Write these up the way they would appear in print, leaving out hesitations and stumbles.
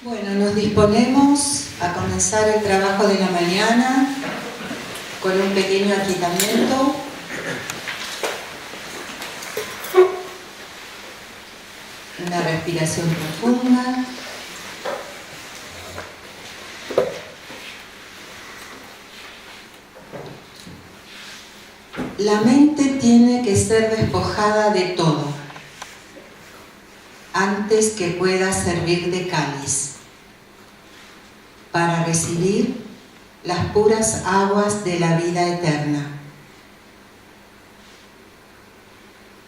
Bueno, nos disponemos a comenzar el trabajo de la mañana con un pequeño aquietamiento. Una respiración profunda. La mente tiene que ser despojada de todo antes que pueda servir de cáliz para recibir las puras aguas de la vida eterna.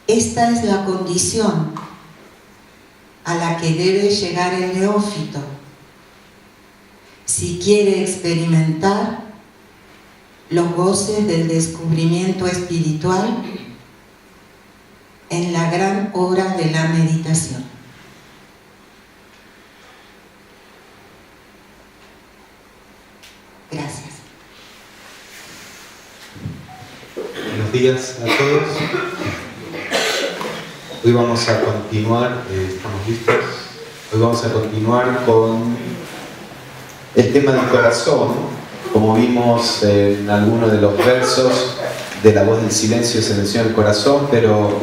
Esta es la condición a la que debe llegar el neófito si quiere experimentar los goces del descubrimiento espiritual en la gran hora de la meditación. Gracias. Buenos días a todos. Hoy vamos a continuar, ¿estamos listos? Hoy vamos a continuar con el tema del corazón. Como vimos en algunos de los versos de La Voz del Silencio se menciona el corazón, pero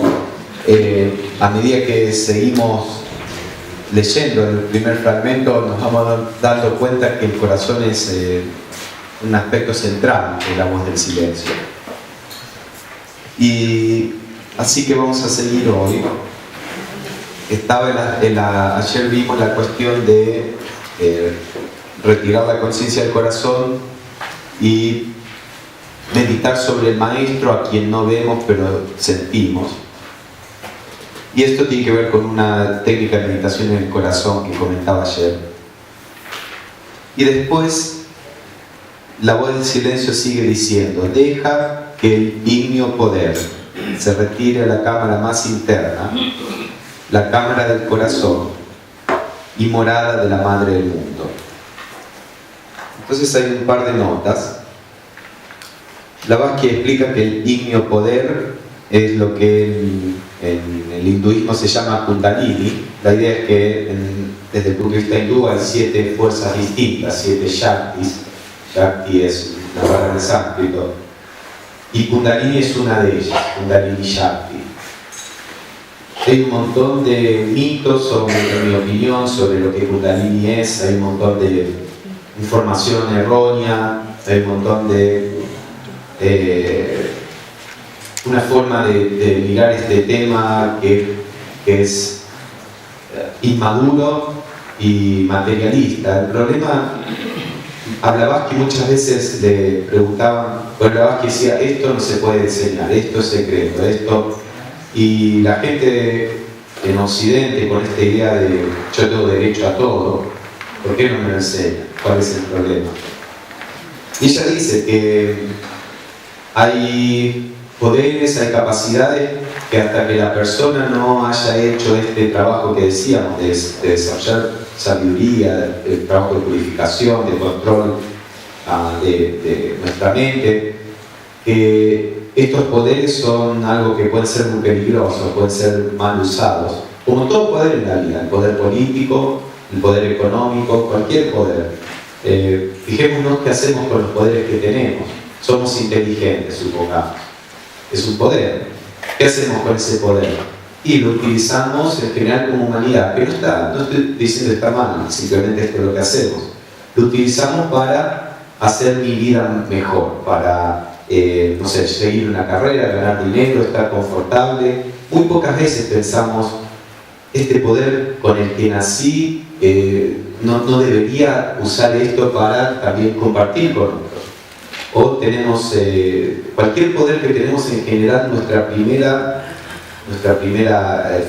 a medida que seguimos leyendo el primer fragmento nos vamos dando cuenta que el corazón es un aspecto central de La Voz del Silencio. Y así que vamos a seguir hoy. Ayer vimos la cuestión de retirar la conciencia del corazón y meditar sobre el maestro a quien no vemos pero sentimos. Y esto tiene que ver con una técnica de meditación en el corazón que comentaba ayer. Y después La Voz del Silencio sigue diciendo: deja que el ígneo poder se retire a la cámara más interna, la cámara del corazón y morada de la Madre del Mundo. Entonces hay un par de notas. Blavatsky explica que el ígneo poder es lo que en el hinduismo se llama Kundalini. La idea es que desde el punto de vista hindú hay 7 fuerzas distintas, 7 Shaktis. Shakti es una palabra de sánscrito. Y Kundalini es una de ellas, Kundalini Shakti. Hay un montón de mitos, en mi opinión, sobre lo que Kundalini es. Hay un montón de información errónea, hay un montón de una forma de mirar este tema que es inmaduro y materialista. El problema, a Blavatsky muchas veces le preguntaban, pues Blavatsky decía: esto no se puede enseñar, esto es secreto, esto, y la gente en Occidente con esta idea de yo tengo derecho a todo, ¿por qué no me lo enseña? ¿Cuál es el problema? Y ella dice que hay poderes, hay capacidades que hasta que la persona no haya hecho este trabajo que decíamos de desarrollar sabiduría, el trabajo de purificación, de control de nuestra mente, que estos poderes son algo que pueden ser muy peligrosos, pueden ser mal usados, como todo poder en la vida, el poder político, el poder económico, cualquier poder. Fijémonos qué hacemos con los poderes que tenemos. Somos inteligentes, supongamos. Es un poder. ¿Qué hacemos con ese poder? Y lo utilizamos en general como humanidad, que no estoy diciendo que está mal, simplemente esto es lo que hacemos. Lo utilizamos para hacer mi vida mejor, para, no sé, seguir una carrera, ganar dinero, estar confortable. Muy pocas veces pensamos, este poder con el que nací, no debería usar esto para también compartir con otros. O tenemos cualquier poder que tenemos en general, nuestra primera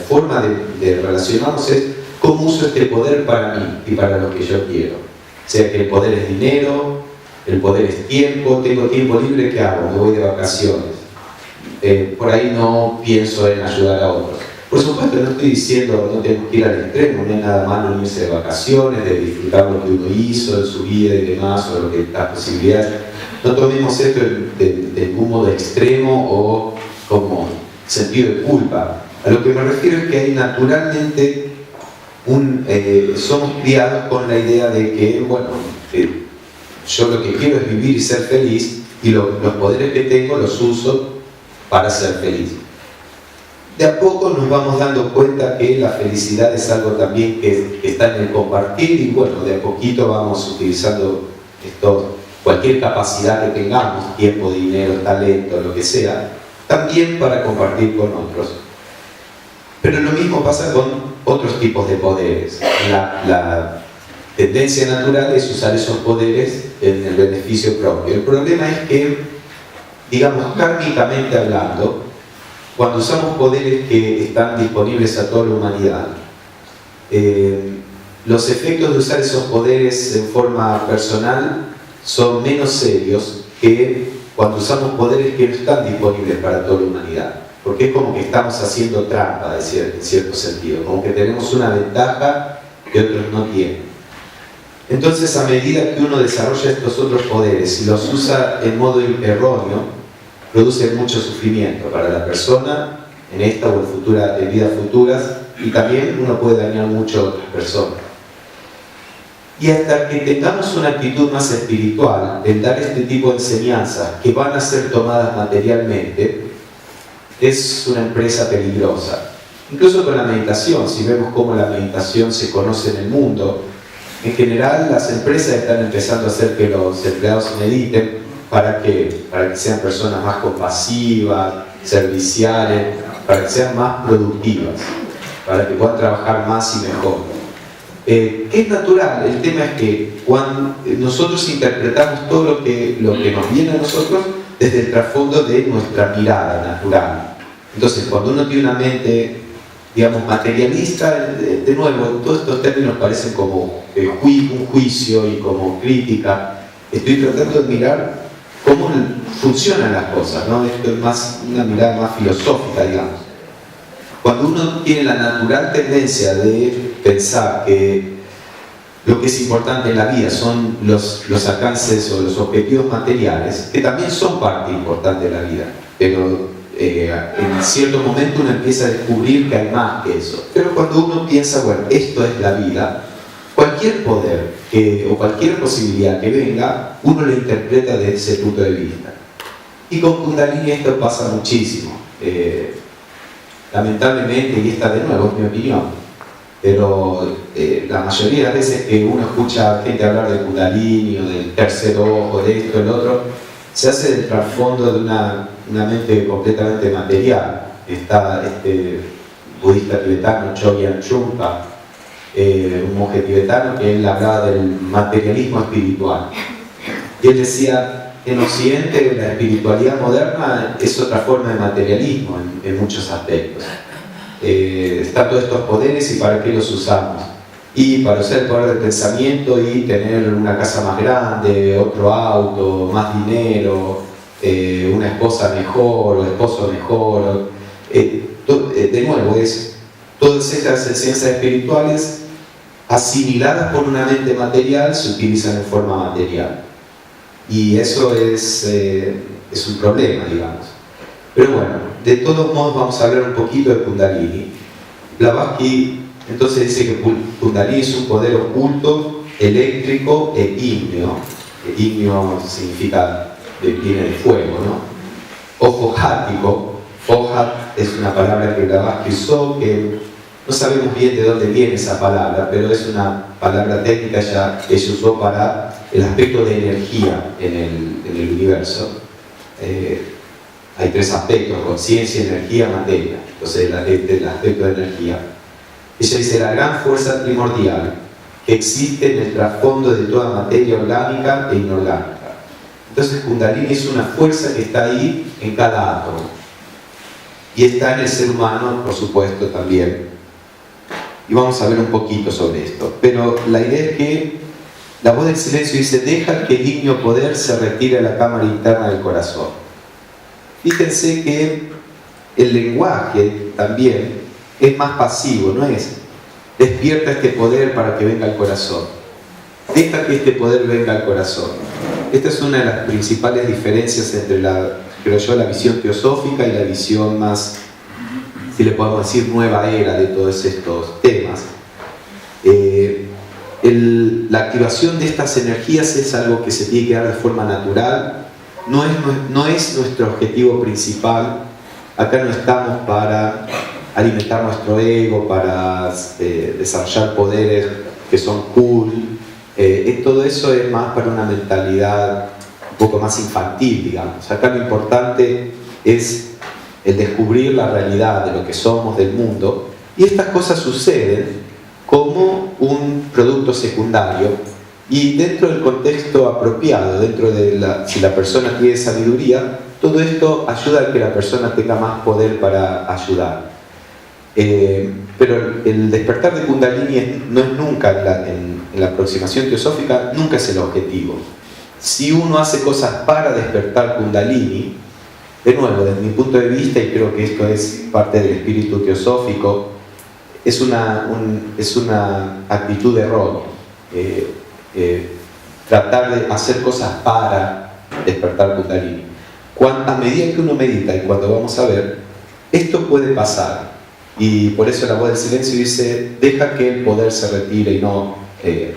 forma de relacionarnos es cómo uso este poder para mí y para lo que yo quiero. O sea que el poder es dinero, el poder es tiempo. Tengo tiempo libre, ¿qué hago? Me voy de vacaciones. Por ahí no pienso en ayudar a otros. Por supuesto, no estoy diciendo no tenemos que ir al extremo, no es nada malo irse de vacaciones, de disfrutar lo que uno hizo en su vida y demás, o lo que las posibilidades. No tomemos esto de un modo extremo o como sentido de culpa. A lo que me refiero es que hay naturalmente somos criados con la idea de que, bueno, yo lo que quiero es vivir y ser feliz, y los poderes que tengo los uso para ser feliz. De a poco nos vamos dando cuenta que la felicidad es algo también que está en el compartir, y bueno, de a poquito vamos utilizando cualquier capacidad que tengamos, tiempo, dinero, talento, lo que sea, también para compartir con otros. Pero lo mismo pasa con otros tipos de poderes. La tendencia natural es usar esos poderes en el beneficio propio. El problema es que, digamos, kármicamente hablando, cuando usamos poderes que están disponibles a toda la humanidad, los efectos de usar esos poderes en forma personal son menos serios que cuando usamos poderes que no están disponibles para toda la humanidad. Porque es como que estamos haciendo trampa, en cierto sentido, como que tenemos una ventaja que otros no tienen. Entonces, a medida que uno desarrolla estos otros poderes y los usa en modo erróneo, produce mucho sufrimiento para la persona en esta o en vidas futuras, y también uno puede dañar mucho a otras personas. Y hasta que tengamos una actitud más espiritual en dar este tipo de enseñanzas que van a ser tomadas materialmente, es una empresa peligrosa. Incluso con la meditación, si vemos cómo la meditación se conoce en el mundo, en general las empresas están empezando a hacer que los empleados mediten para que sean personas más compasivas, serviciales, para que sean más productivas, para que puedan trabajar más y mejor. Es natural, el tema es que cuando nosotros interpretamos todo lo que nos viene a nosotros desde el trasfondo de nuestra mirada natural. Entonces, cuando uno tiene una mente, digamos, materialista, de nuevo, todos estos términos parecen como un juicio y como crítica. Estoy tratando de mirar cómo funcionan las cosas, ¿no? Esto es más una mirada más filosófica, digamos. Cuando uno tiene la natural tendencia de pensar que lo que es importante en la vida son los alcances o los objetivos materiales, que también son parte importante de la vida, pero en cierto momento uno empieza a descubrir que hay más que eso. Pero cuando uno piensa, bueno, esto es la vida, cualquier poder o cualquier posibilidad que venga, uno lo interpreta desde ese punto de vista. Y con Kundalini esto pasa muchísimo. Lamentablemente, y esta de nuevo es mi opinión, pero la mayoría de las veces que uno escucha a gente hablar de Kundalini o del tercer ojo, de esto, el otro, se hace del trasfondo de una mente completamente material. Está este budista tibetano, Chogyam Trungpa, un monje tibetano, que él hablaba del materialismo espiritual. Y él decía, en Occidente la espiritualidad moderna es otra forma de materialismo en muchos aspectos. Están todos estos poderes, y ¿para qué los usamos? Y para usar el poder del pensamiento y tener una casa más grande, otro auto, más dinero, una esposa mejor o esposo mejor. De nuevo, todas estas esencias espirituales asimiladas por una mente material se utilizan en forma material. Y eso es un problema, digamos. Pero bueno, de todos modos vamos a hablar un poquito de Kundalini. Blavatsky entonces dice que Kundalini es un poder oculto, eléctrico e ígneo. Ígneo significa que viene de fuego, ¿no? O fojático. Fojat es una palabra que Blavatsky usó, que no sabemos bien de dónde viene esa palabra, pero es una palabra técnica ya que se usó para el aspecto de energía en el universo. Hay tres aspectos: conciencia, energía, materia. Entonces el aspecto de energía. Ella dice: la gran fuerza primordial que existe en el trasfondo de toda materia orgánica e inorgánica. Entonces Kundalini es una fuerza que está ahí en cada átomo. Y está en el ser humano, por supuesto, también. Y vamos a ver un poquito sobre esto. Pero la idea es que la voz del silencio dice: deja que el ígneo poder se retire a la cámara interna del corazón. Fíjense que el lenguaje también es más pasivo, no es despierta este poder para que venga al corazón. Deja que este poder venga al corazón. Esta es una de las principales diferencias entre creo yo, la visión teosófica y la visión más, si le podemos decir, nueva era de todos estos temas. la activación de estas energías es algo que se tiene que dar de forma natural, no es nuestro objetivo principal. Acá no estamos para alimentar nuestro ego, para desarrollar poderes que son cool. Todo eso es más para una mentalidad un poco más infantil, digamos. Acá lo importante es el descubrir la realidad de lo que somos, del mundo, y estas cosas suceden como un producto secundario y dentro del contexto apropiado, si la persona tiene sabiduría, todo esto ayuda a que la persona tenga más poder para ayudar. Pero el despertar de Kundalini no es nunca, en la aproximación teosófica, nunca es el objetivo. Si uno hace cosas para despertar Kundalini, de nuevo, desde mi punto de vista, y creo que esto es parte del espíritu teosófico, es una actitud errónea. Tratar de hacer cosas para despertar Kundalini. A medida que uno medita y cuando vamos a ver, esto puede pasar. Y por eso la voz del silencio dice, deja que el poder se retire y no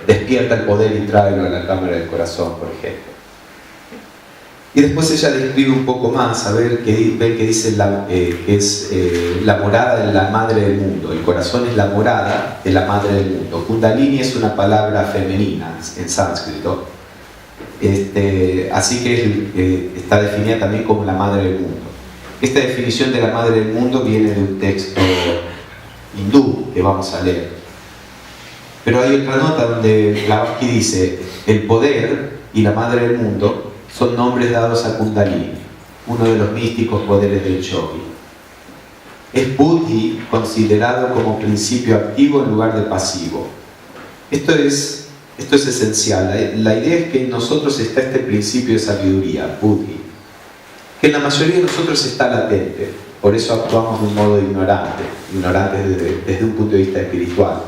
despierta el poder y tráelo a la cámara del corazón, por ejemplo. Y después ella describe un poco más, a ver, que dice que es la morada de la madre del mundo. El corazón es la morada de la madre del mundo. Kundalini es una palabra femenina en sánscrito. Así que está definida también como la madre del mundo. Esta definición de la madre del mundo viene de un texto hindú que vamos a leer. Pero hay otra nota donde Blavatsky dice, el poder y la madre del mundo son nombres dados a Kundalini, uno de los místicos poderes del yogi. Es Buddhi considerado como principio activo en lugar de pasivo. Esto es esencial. La idea es que en nosotros está este principio de sabiduría, Buddhi, que en la mayoría de nosotros está latente. Por eso actuamos de un modo ignorante desde un punto de vista espiritual.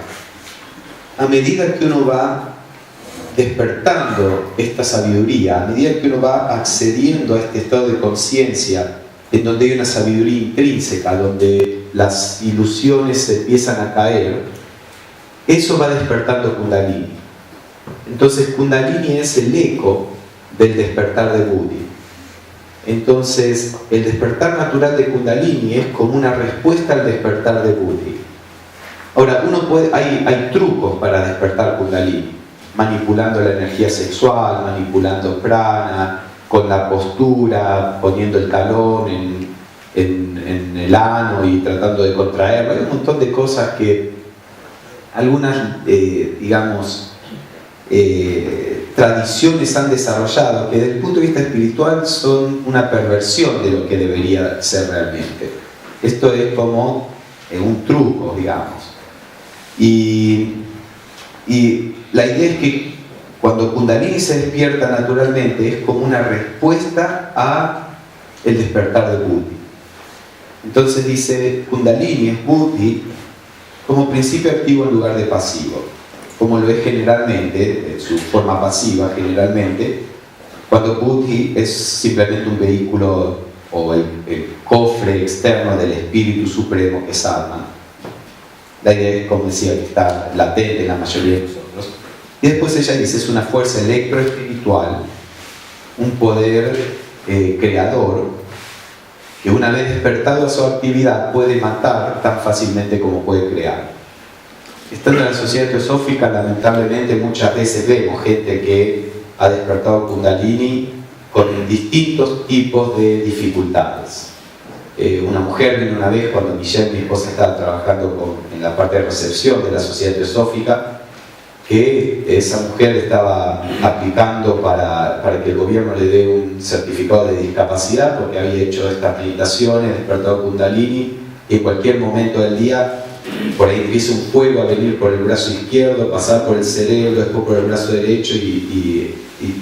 A medida que uno va despertando esta sabiduría, a medida que uno va accediendo a este estado de conciencia en donde hay una sabiduría intrínseca, donde las ilusiones se empiezan a caer, eso va despertando Kundalini. Entonces Kundalini es el eco del despertar de Buddhi. Entonces el despertar natural de Kundalini es como una respuesta al despertar de Buddhi. Ahora, hay trucos para despertar Kundalini, manipulando la energía sexual, manipulando prana, con la postura, poniendo el talón en el ano y tratando de contraerlo. Hay un montón de cosas que algunas, tradiciones han desarrollado que desde el punto de vista espiritual son una perversión de lo que debería ser realmente. Esto es como un truco, digamos. Y la idea es que cuando Kundalini se despierta naturalmente es como una respuesta a el despertar de Buddhi. Entonces dice, Kundalini es Buddhi como principio activo en lugar de pasivo, como lo es generalmente, en su forma pasiva generalmente, cuando Buddhi es simplemente un vehículo o el cofre externo del espíritu supremo que es Atman. La idea es, como decía, que está latente en la mayoría de nosotros. Y después ella dice, es una fuerza electroespiritual, un poder creador, que una vez despertado a su actividad puede matar tan fácilmente como puede crear. Estando en la sociedad teosófica, lamentablemente muchas veces vemos gente que ha despertado Kundalini con distintos tipos de dificultades. Una mujer vino una vez cuando Michelle, mi esposa, estaba trabajando en la parte de recepción de la sociedad teosófica, que esa mujer estaba aplicando para que el gobierno le dé un certificado de discapacidad porque había hecho estas meditaciones, despertado Kundalini, y en cualquier momento del día por ahí empieza un fuego a venir por el brazo izquierdo, pasar por el cerebro, después por el brazo derecho, y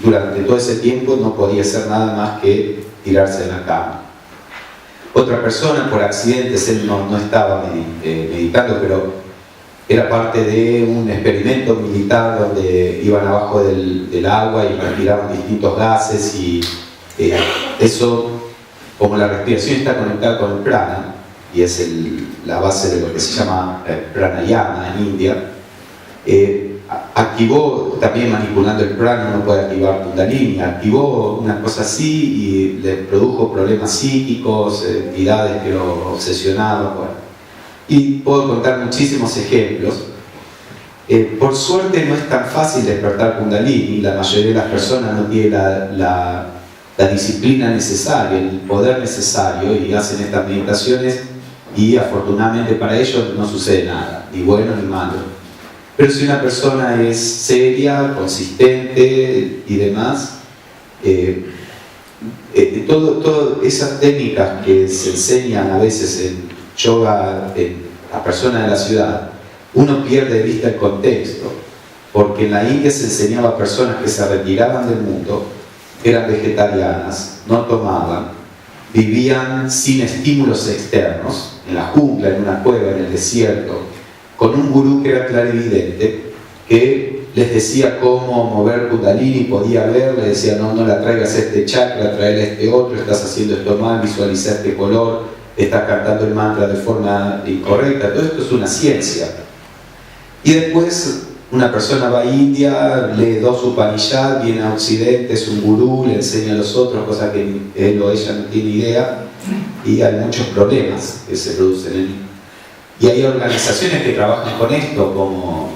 durante todo ese tiempo no podía hacer nada más que tirarse en la cama. Otra persona, por accidentes, él no estaba meditando, pero era parte de un experimento militar donde iban abajo del agua y respiraban distintos gases, y eso, como la respiración está conectada con el prana, y es la base de lo que se llama pranayama en India, activó, también manipulando el prana uno puede activar Kundalini, activó una cosa así y le produjo problemas psíquicos, entidades que lo obsesionaban, bueno. Y puedo contar muchísimos ejemplos. Por suerte no es tan fácil despertar Kundalini, la mayoría de las personas no tiene la disciplina necesaria, el poder necesario, y hacen estas meditaciones y afortunadamente para ellos no sucede nada, ni bueno ni malo. Pero si una persona es seria, consistente y demás, todas esas técnicas que se enseñan a veces en yoga a personas de la ciudad, uno pierde de vista el contexto, porque en la India se enseñaba a personas que se retiraban del mundo, eran vegetarianas, no tomaban, vivían sin estímulos externos, en la jungla, en una cueva, en el desierto, con un gurú que era clarividente, que les decía cómo mover Kundalini, podía ver, le decía no la traigas a este chakra, traerle a este otro, estás haciendo esto mal, visualiza este color, estás cantando el mantra de forma incorrecta, todo esto es una ciencia. Y después una persona va a India, lee 2 Upanishads, viene a Occidente, es un gurú, le enseña a los otros, cosas que él o ella no tiene idea, y hay muchos problemas que se producen en él. Y hay organizaciones que trabajan con esto, como,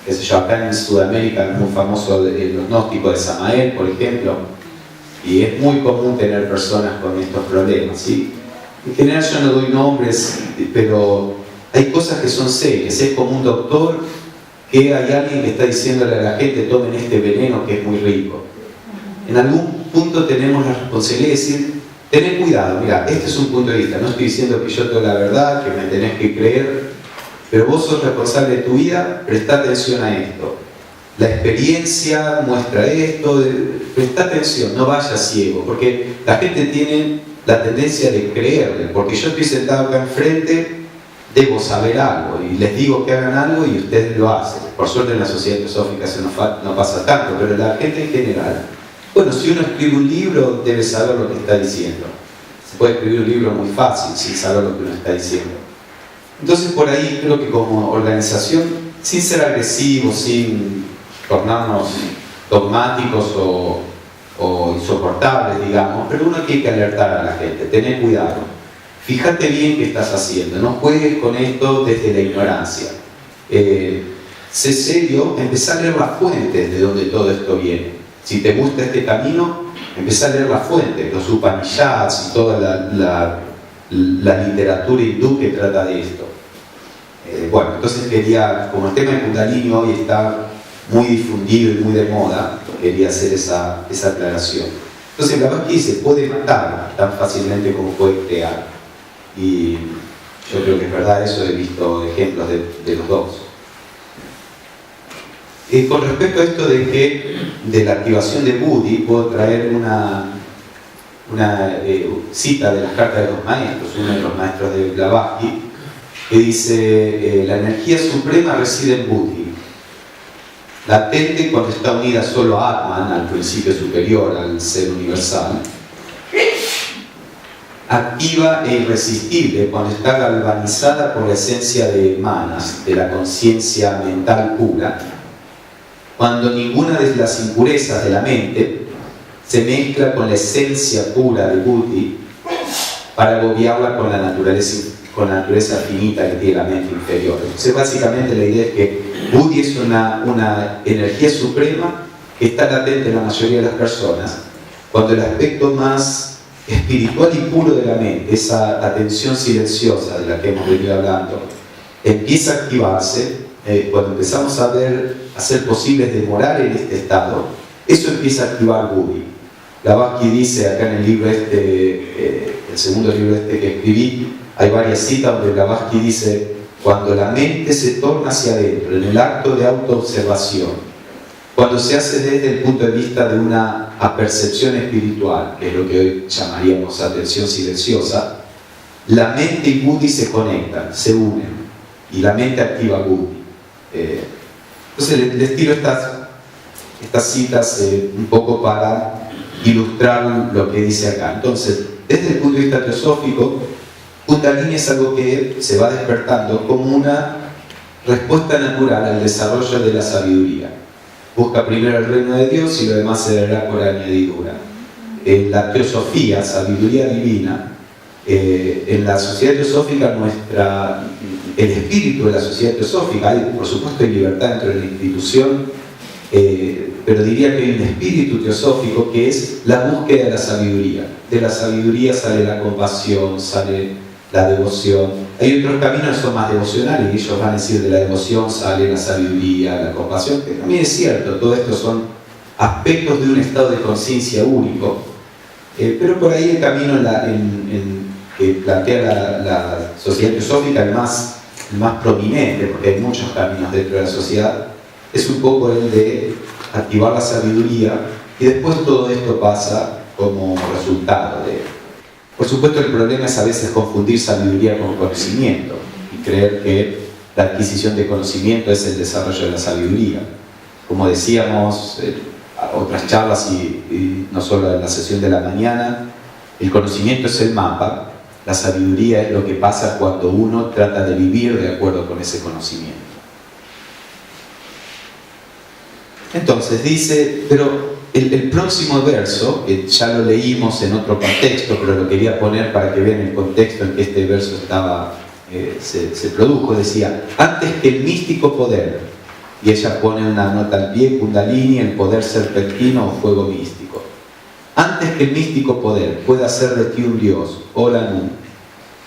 qué sé yo, acá en Sudamérica es muy famoso el gnóstico de Samael, por ejemplo, y es muy común tener personas con estos problemas, ¿sí? En general yo no doy nombres, pero hay cosas que son serias. Es como un doctor que hay alguien que está diciéndole a la gente tomen este veneno que es muy rico. En algún punto tenemos la responsabilidad de decir, tened cuidado, mira, este es un punto de vista, no estoy diciendo que yo tengo la verdad, que me tenés que creer, pero vos sos responsable de tu vida, presta atención a esto. La experiencia muestra esto, presta atención, no vayas ciego, porque la gente tiene la tendencia de creerle, porque yo estoy sentado acá enfrente, debo saber algo, y les digo que hagan algo y ustedes lo hacen. Por suerte en la sociedad teosófica eso no pasa tanto, pero la gente en general, bueno, si uno escribe un libro, debe saber lo que está diciendo. Se puede escribir un libro muy fácil sin saber lo que uno está diciendo. Entonces por ahí creo que como organización, sin ser agresivos, sin tornarnos dogmáticos o insoportables, digamos, pero uno tiene que alertar a la gente, tener cuidado. Fíjate bien qué estás haciendo, no juegues con esto desde la ignorancia. Sé serio, empezá a leer las fuentes de donde todo esto viene. Si te gusta este camino, empezá a leer las fuentes, los Upanishads y toda la literatura hindú que trata de esto. Bueno, entonces como el tema de Kundalini hoy está muy difundido y muy de moda, quería hacer esa aclaración. Entonces Blavatsky se puede matar tan fácilmente como puede crear. Y yo creo que es verdad eso, he visto ejemplos de los dos. Con respecto a esto de la activación de Buddhi, puedo traer una cita de las cartas de los maestros, uno de los maestros de Blavatsky, que dice, la energía suprema reside en Buddhi, latente cuando está unida solo a Atman, al principio superior, al ser universal, activa e irresistible cuando está galvanizada por la esencia de manas, de la conciencia mental pura, cuando ninguna de las impurezas de la mente se mezcla con la esencia pura de Buddhi para agobiarla con la naturaleza finita que tiene la mente inferior. Entonces básicamente la idea es que Buddhi es una energía suprema que está latente en la mayoría de las personas, cuando el aspecto más espiritual y puro de la mente, esa atención silenciosa de la que hemos venido hablando, empieza a activarse. Cuando empezamos a ser posibles de morar en este estado, eso empieza a activar Buddhi. Blavatsky dice acá en el libro el segundo libro que escribí, hay varias citas donde Blavatsky dice, cuando la mente se torna hacia adentro, en el acto de autoobservación, cuando se hace desde el punto de vista de una apercepción espiritual, que es lo que hoy llamaríamos atención silenciosa, la mente y Buddhi se conectan, se unen, y la mente activa Buddhi. Entonces les tiro estas citas un poco para ilustrar lo que dice acá. Entonces, desde el punto de vista teosófico, Kundalini es algo que se va despertando como una respuesta natural al desarrollo de la sabiduría. Busca primero el reino de Dios y lo demás se dará por añadidura. En la teosofía, sabiduría divina, en la sociedad teosófica, el espíritu de la sociedad teosófica, por supuesto hay libertad dentro de la institución, pero diría que hay un espíritu teosófico que es la búsqueda de la sabiduría. De la sabiduría sale la compasión, sale la devoción. Hay otros caminos que son más devocionales y ellos van a decir de la devoción sale la sabiduría, la compasión, que también es cierto, todo esto son aspectos de un estado de conciencia único, pero por ahí el camino que plantea la sociedad teosófica, el más prominente, porque hay muchos caminos dentro de la sociedad, es un poco el de activar la sabiduría y después todo esto pasa como resultado de... Por supuesto el problema es a veces confundir sabiduría con conocimiento y creer que la adquisición de conocimiento es el desarrollo de la sabiduría. Como decíamos en otras charlas y no solo en la sesión de la mañana, el conocimiento es el mapa, la sabiduría es lo que pasa cuando uno trata de vivir de acuerdo con ese conocimiento. Entonces dice, pero el próximo verso, que ya lo leímos en otro contexto, pero lo quería poner para que vean el contexto en que este verso se produjo, decía, antes que el místico poder, y ella pone una nota al pie, Kundalini, el poder serpentino o fuego místico. Antes que el místico poder pueda hacer de ti un dios, Olanu,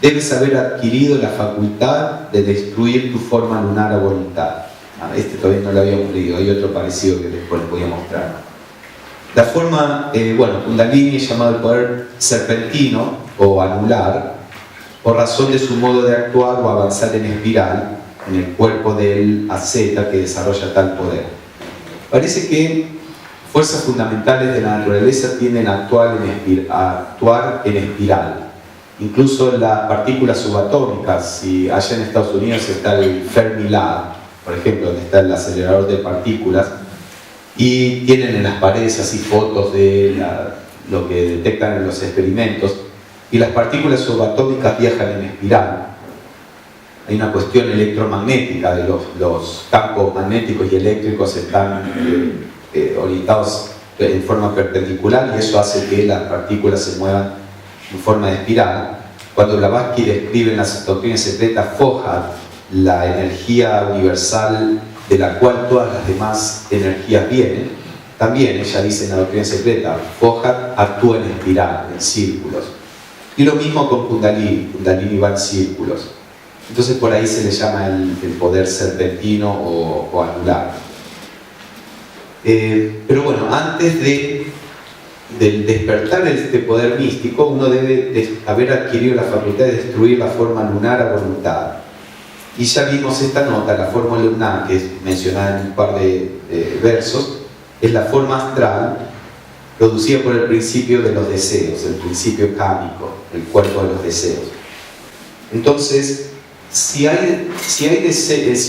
debes haber adquirido la facultad de destruir tu forma lunar a voluntad. Este todavía no lo habíamos leído, hay otro parecido que después les voy a mostrar. La forma, Kundalini es llamado el poder serpentino o anular, por razón de su modo de actuar o avanzar en espiral en el cuerpo del asceta que desarrolla tal poder. Parece que fuerzas fundamentales de la naturaleza tienden a actuar en espiral. Incluso las partículas subatómicas, si allá en Estados Unidos está el Fermilab, por ejemplo, donde está el acelerador de partículas, y tienen en las paredes así fotos de lo que detectan en los experimentos, y las partículas subatómicas viajan en espiral. Hay una cuestión electromagnética de los campos magnéticos y eléctricos están orientados en forma perpendicular y eso hace que las partículas se muevan en forma de espiral. Cuando Blavatsky describe en las doctrinas secretas Foja, la energía universal de la cual todas las demás energías vienen, también ella dice en la doctrina secreta, Foja actúa en espiral, en círculos. Y lo mismo con Kundalini, Kundalini va en círculos. Entonces por ahí se le llama el poder serpentino o anular. Pero bueno, antes del despertar de este poder místico, uno debe haber adquirido la facultad de destruir la forma lunar a voluntad. Y ya vimos esta nota, la forma lunar, que es mencionada en un par de versos, es la forma astral producida por el principio de los deseos, el principio kámico, el cuerpo de los deseos. Entonces, si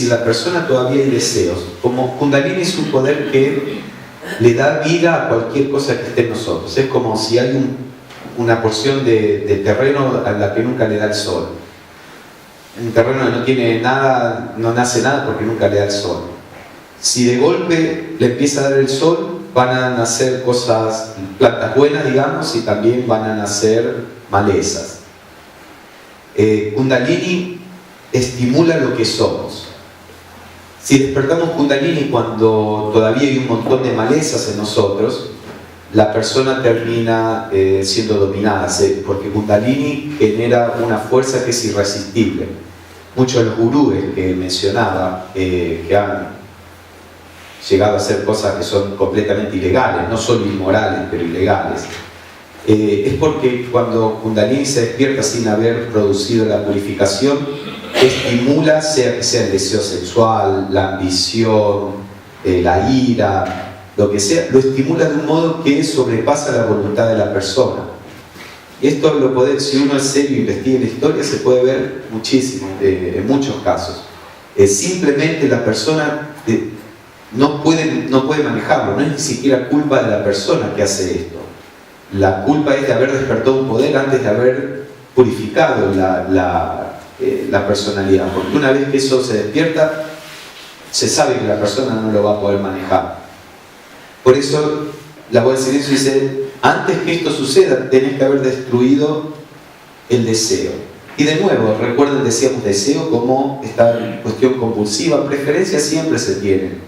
la persona todavía hay deseos, como Kundalini es un poder que le da vida a cualquier cosa que esté en nosotros. Es como si hay una porción de terreno a la que nunca le da el sol. Un terreno que no tiene nada, no nace nada porque nunca le da el sol. Si de golpe le empieza a dar el sol, van a nacer cosas, plantas buenas, digamos, y también van a nacer malezas. Kundalini estimula lo que somos. Si despertamos Kundalini cuando todavía hay un montón de malezas en nosotros, la persona termina siendo dominada, porque Kundalini genera una fuerza que es irresistible. Muchos de los gurúes que mencionaba, que han llegado a hacer cosas que son completamente ilegales, no solo inmorales, pero ilegales, es porque cuando Kundalini se despierta sin haber producido la purificación, estimula, sea que sea el deseo sexual, la ambición, la ira, lo que sea, lo estimula de un modo que sobrepasa la voluntad de la persona. Y esto si uno es serio e investiga la historia, se puede ver muchísimo, en muchos casos. Simplemente la persona no puede manejarlo, no es ni siquiera culpa de la persona que hace esto. La culpa es de haber despertado un poder antes de haber purificado la personalidad, porque una vez que eso se despierta, se sabe que la persona no lo va a poder manejar. Por eso la voz del silencio dice, antes que esto suceda, tenés que haber destruido el deseo. Y de nuevo, recuerden, decíamos deseo como esta cuestión compulsiva, preferencias siempre se tienen.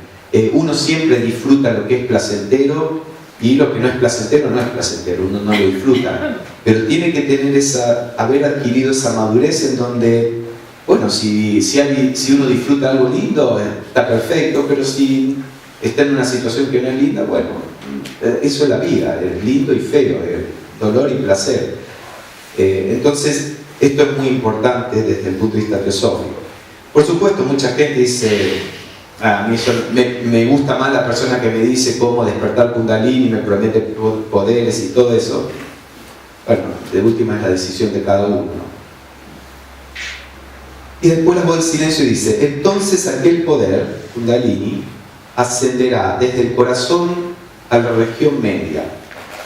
Uno siempre disfruta lo que es placentero y lo que no es placentero no es placentero, uno no lo disfruta. Pero tiene que tener haber adquirido esa madurez en donde, bueno, si uno disfruta algo lindo, está perfecto, pero si está en una situación que no es linda, bueno, eso es la vida, es lindo y feo, dolor y placer. Entonces, esto es muy importante desde el punto de vista teosófico. Por supuesto, mucha gente dice, a mí me gusta más la persona que me dice cómo despertar Kundalini, me promete poderes y todo eso. Bueno, de última es la decisión de cada uno, ¿no? Y después la voz del silencio dice, entonces aquel poder, Kundalini, ascenderá desde el corazón a la región media,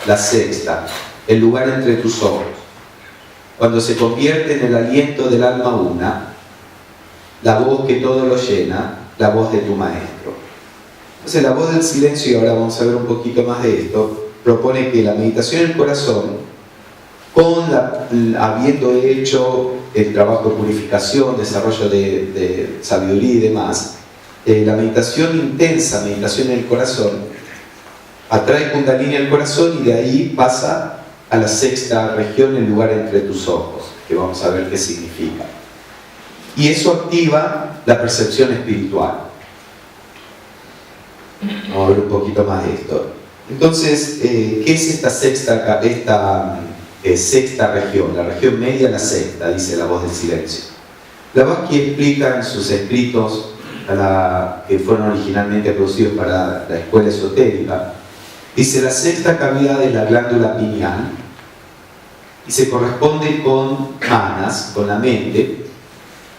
la sexta, el lugar entre tus ojos. Cuando se convierte en el aliento del alma una, la voz que todo lo llena, la voz de tu maestro. Entonces la voz del silencio, y ahora vamos a ver un poquito más de esto, propone que la meditación en el corazón, habiendo hecho el trabajo de purificación, desarrollo de sabiduría y demás, la meditación intensa, meditación en el corazón, atrae Kundalini al corazón y de ahí pasa a la sexta región, el lugar entre tus ojos, que vamos a ver qué significa. Y eso activa la percepción espiritual. Vamos a ver un poquito más de esto. Entonces, ¿qué es esta sexta región? La región media, la sexta, dice la voz del silencio. Blavatsky explica en sus escritos que fueron originalmente producidos para la escuela esotérica, dice, la sexta cavidad es la glándula pineal y se corresponde con manas, con la mente,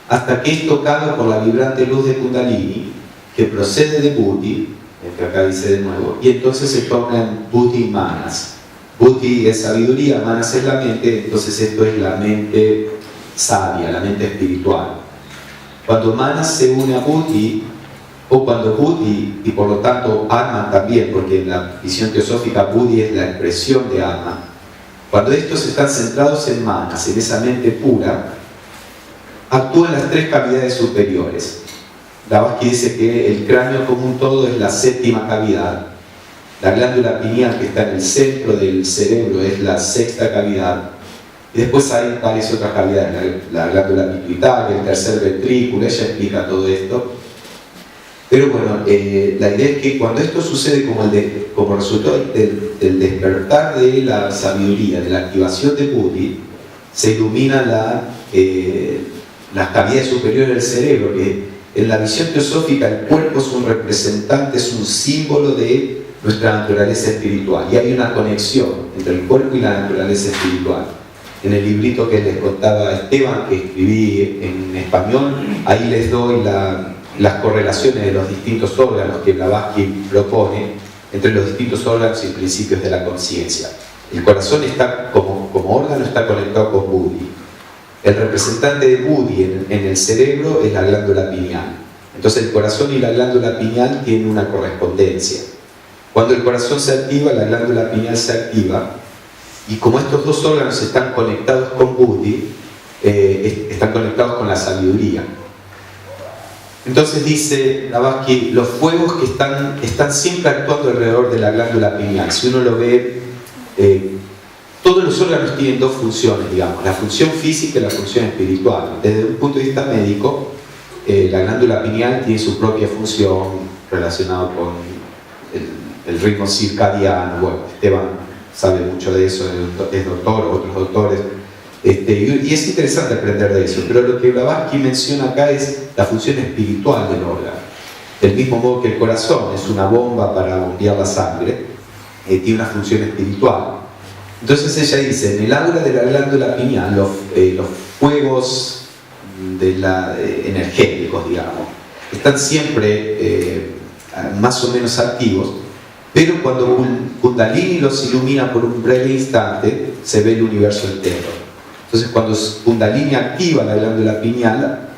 hasta que es tocado por la vibrante luz de Kundalini, que procede de Buddhi, el que acá dice de nuevo, y entonces se tocan Buddhi y manas. Buddhi es sabiduría, manas es la mente, entonces esto es la mente sabia, la mente espiritual. Cuando manas se une a Buddhi, o cuando Buddhi, y por lo tanto Atman también, porque en la visión teosófica Buddhi es la expresión de Atman, cuando estos están centrados en manas, en esa mente pura, actúan las tres cavidades superiores. Blavatsky dice que el cráneo como un todo es la séptima cavidad, la glándula pineal que está en el centro del cerebro es la sexta cavidad, y después hay varias otras cavidades, la glándula pituitaria, el tercer ventrículo, ella explica todo esto. Pero bueno, la idea es que cuando esto sucede como resultado del despertar de la sabiduría, de la activación de Buddhi, se ilumina las cavidades superiores del cerebro, que en la visión teosófica el cuerpo es un representante, es un símbolo de nuestra naturaleza espiritual. Y hay una conexión entre el cuerpo y la naturaleza espiritual. En el librito que les contaba a Esteban, que escribí en español, ahí les doy las correlaciones de los distintos órganos que Blavatsky propone entre los distintos órganos y principios de la conciencia. El corazón está como órgano está conectado con Buddhi. El representante de Buddhi en el cerebro es la glándula pineal. Entonces el corazón y la glándula pineal tienen una correspondencia. Cuando el corazón se activa, la glándula pineal se activa, y como estos dos órganos están conectados con Buddhi, están conectados con la sabiduría. Entonces dice Blavatsky, los fuegos que están siempre actuando alrededor de la glándula pineal. Si uno lo ve, todos los órganos tienen dos funciones, digamos, la función física y la función espiritual. Desde un punto de vista médico, la glándula pineal tiene su propia función relacionada con el ritmo circadiano. Bueno, Esteban sabe mucho de eso, es doctor, otros doctores. Y es interesante aprender de eso, pero lo que Blavatsky menciona acá es la función espiritual del órgano. Del mismo modo que el corazón es una bomba para bombear la sangre, tiene una función espiritual. Entonces ella dice, en el aura de la glándula pineal, los fuegos energéticos, digamos, están siempre más o menos activos, pero cuando Kundalini los ilumina por un breve instante, se ve el universo entero. Entonces cuando Kundalini activa la glándula pineal,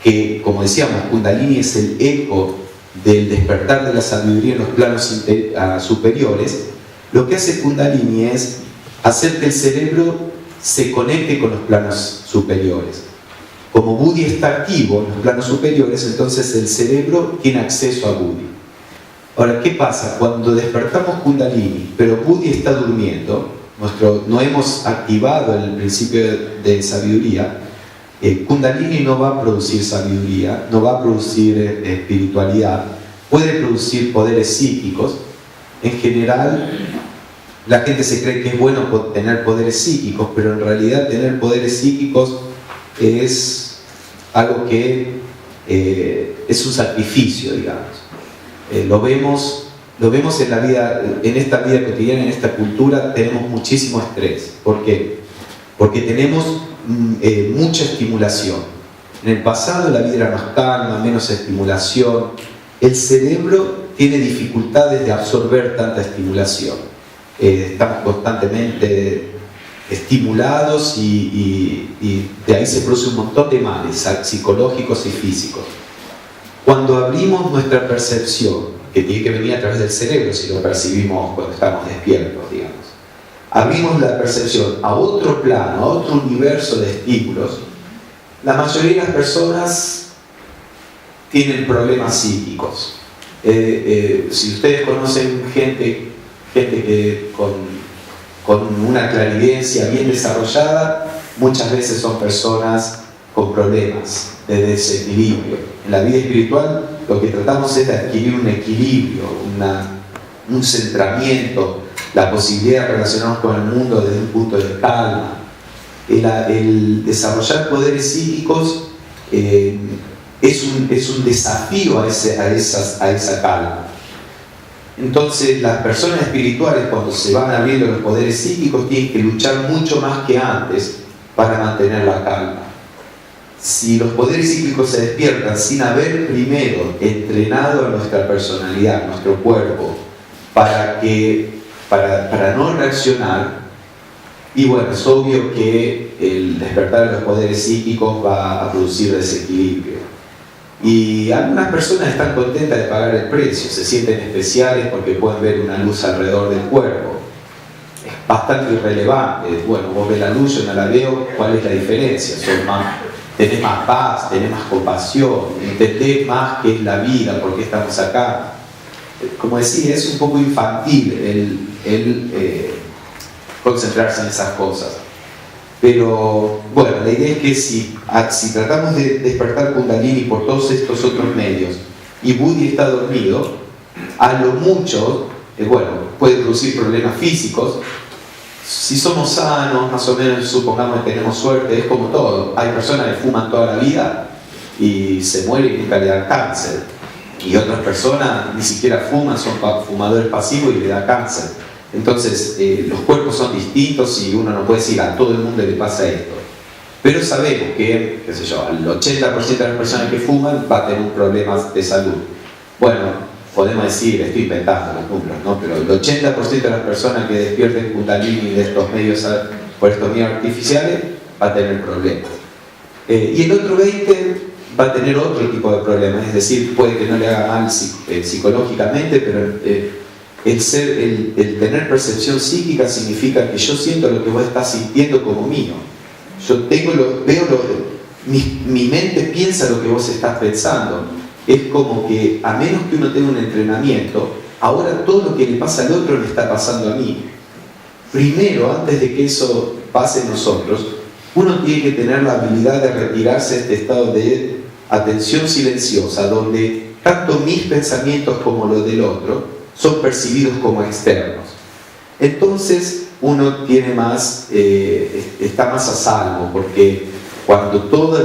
que, como decíamos, Kundalini es el eco del despertar de la sabiduría en los planos superiores, lo que hace Kundalini es hacer que el cerebro se conecte con los planos superiores. Como Buddhi está activo en los planos superiores, entonces el cerebro tiene acceso a Buddhi. Ahora, ¿qué pasa? Cuando despertamos Kundalini, pero Buddhi está durmiendo, no hemos activado el principio de sabiduría, Kundalini no va a producir sabiduría, no va a producir espiritualidad, puede producir poderes psíquicos. En general, la gente se cree que es bueno tener poderes psíquicos, pero en realidad tener poderes psíquicos es algo que es un sacrificio, digamos. Lo vemos en la vida, en esta vida cotidiana, en esta cultura, tenemos muchísimo estrés. ¿Por qué? Porque tenemos mucha estimulación. En el pasado la vida era más calma, menos estimulación. El cerebro tiene dificultades de absorber tanta estimulación. Estamos constantemente estimulados y de ahí se produce un montón de males psicológicos y físicos. Cuando abrimos nuestra percepción, que tiene que venir a través del cerebro si lo percibimos cuando estamos despiertos, digamos, abrimos la percepción a otro plano, a otro universo de estímulos, la mayoría de las personas tienen problemas psíquicos. Si ustedes conocen gente que con una clarividencia bien desarrollada, muchas veces son personas con problemas de desequilibrio. En la vida espiritual lo que tratamos es de adquirir un equilibrio, un centramiento, la posibilidad de relacionarnos con el mundo desde un punto de calma. El desarrollar poderes psíquicos es un desafío a esa calma. Entonces las personas espirituales, cuando se van abriendo los poderes psíquicos, tienen que luchar mucho más que antes para mantener la calma. Si los poderes psíquicos se despiertan sin haber primero entrenado a nuestra personalidad, nuestro cuerpo, para no reaccionar, y bueno, es obvio que el despertar de los poderes psíquicos va a producir desequilibrio. Y algunas personas están contentas de pagar el precio, se sienten especiales porque pueden ver una luz alrededor del cuerpo. Es bastante irrelevante. Bueno, vos ves la luz, yo no la veo, ¿cuál es la diferencia? Tenés más paz, tenés más compasión, entendés más qué es la vida, por qué estamos acá. Como decía, es un poco infantil el concentrarse en esas cosas. Pero bueno, la idea es que si tratamos de despertar Kundalini por todos estos otros medios y Buddhi está dormido, a lo mucho, puede producir problemas físicos. Si somos sanos, más o menos, supongamos que tenemos suerte, es como todo. Hay personas que fuman toda la vida y se mueren y nunca le dan cáncer. Y otras personas ni siquiera fuman, son fumadores pasivos y le da cáncer. Entonces, los cuerpos son distintos y uno no puede decir a todo el mundo le pasa esto. Pero sabemos que, qué sé yo, el 80% de las personas que fuman va a tener problemas de salud. Bueno, podemos decir, estoy inventando los números, ¿no? Pero el 80% de las personas que despierten Kundalini de estos medios, por estos medios artificiales, va a tener problemas. Y el otro 20% va a tener otro tipo de problemas, es decir, puede que no le haga mal psicológicamente, pero el tener percepción psíquica significa que yo siento lo que vos estás sintiendo como mío. Yo mi mente piensa lo que vos estás pensando. Es como que, a menos que uno tenga un entrenamiento, ahora todo lo que le pasa al otro le está pasando a mí. Primero, antes de que eso pase en nosotros, uno tiene que tener la habilidad de retirarse de este estado de atención silenciosa, donde tanto mis pensamientos como los del otro son percibidos como externos. Entonces uno tiene está más a salvo, porque cuando toda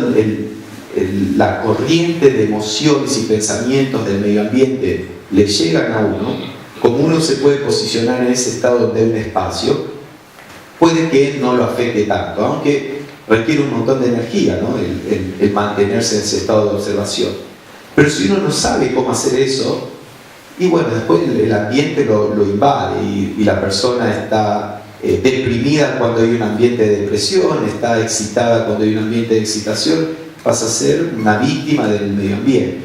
la corriente de emociones y pensamientos del medio ambiente le llegan a uno, como uno se puede posicionar en ese estado de un espacio, puede que no lo afecte tanto, aunque requiere un montón de energía, ¿no? el mantenerse en ese estado de observación. Pero si uno no sabe cómo hacer eso, y bueno, después el ambiente lo invade y la persona está deprimida cuando hay un ambiente de depresión, está excitada cuando hay un ambiente de excitación, vas a ser una víctima del medio ambiente.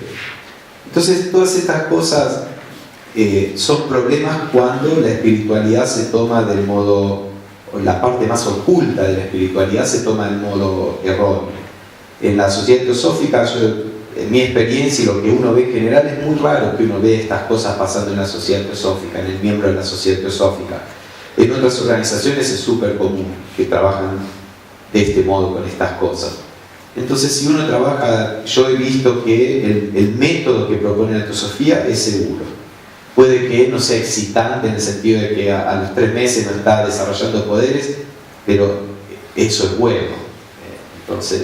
Entonces, todas estas cosas son problemas cuando la espiritualidad se toma del modo, la parte más oculta de la espiritualidad se toma del modo erróneo. En la sociedad teosófica, en mi experiencia y lo que uno ve en general, es muy raro que uno vea estas cosas pasando en la sociedad teosófica, en el miembro de la sociedad teosófica. En otras organizaciones es súper común que trabajan de este modo con estas cosas. Entonces, si uno trabaja, yo he visto que el método que propone la teosofía es seguro. Puede que no sea excitante en el sentido de que a los 3 meses no está desarrollando poderes, pero eso es bueno. Entonces,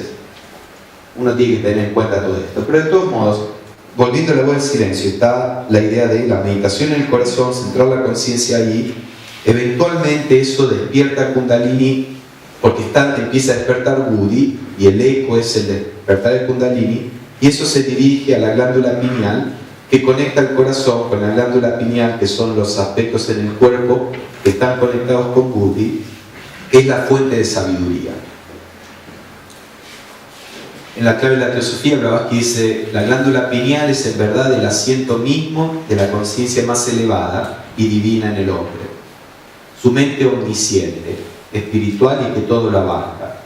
uno tiene que tener en cuenta todo esto. Pero de todos modos, volviendo a la voz del silencio, está la idea de la meditación en el corazón, centrar la conciencia ahí. Eventualmente eso despierta Kundalini, porque empieza a despertar Buddhi, y el eco es el despertar del Kundalini, y eso se dirige a la glándula pineal, que conecta el corazón con la glándula pineal, que son los aspectos en el cuerpo que están conectados con Buddhi, que es la fuente de sabiduría. En la clave de la teosofía, Blavatsky dice: la glándula pineal es en verdad el asiento mismo de la conciencia más elevada y divina en el hombre. Su mente omnisciente, espiritual y que todo lo abarca.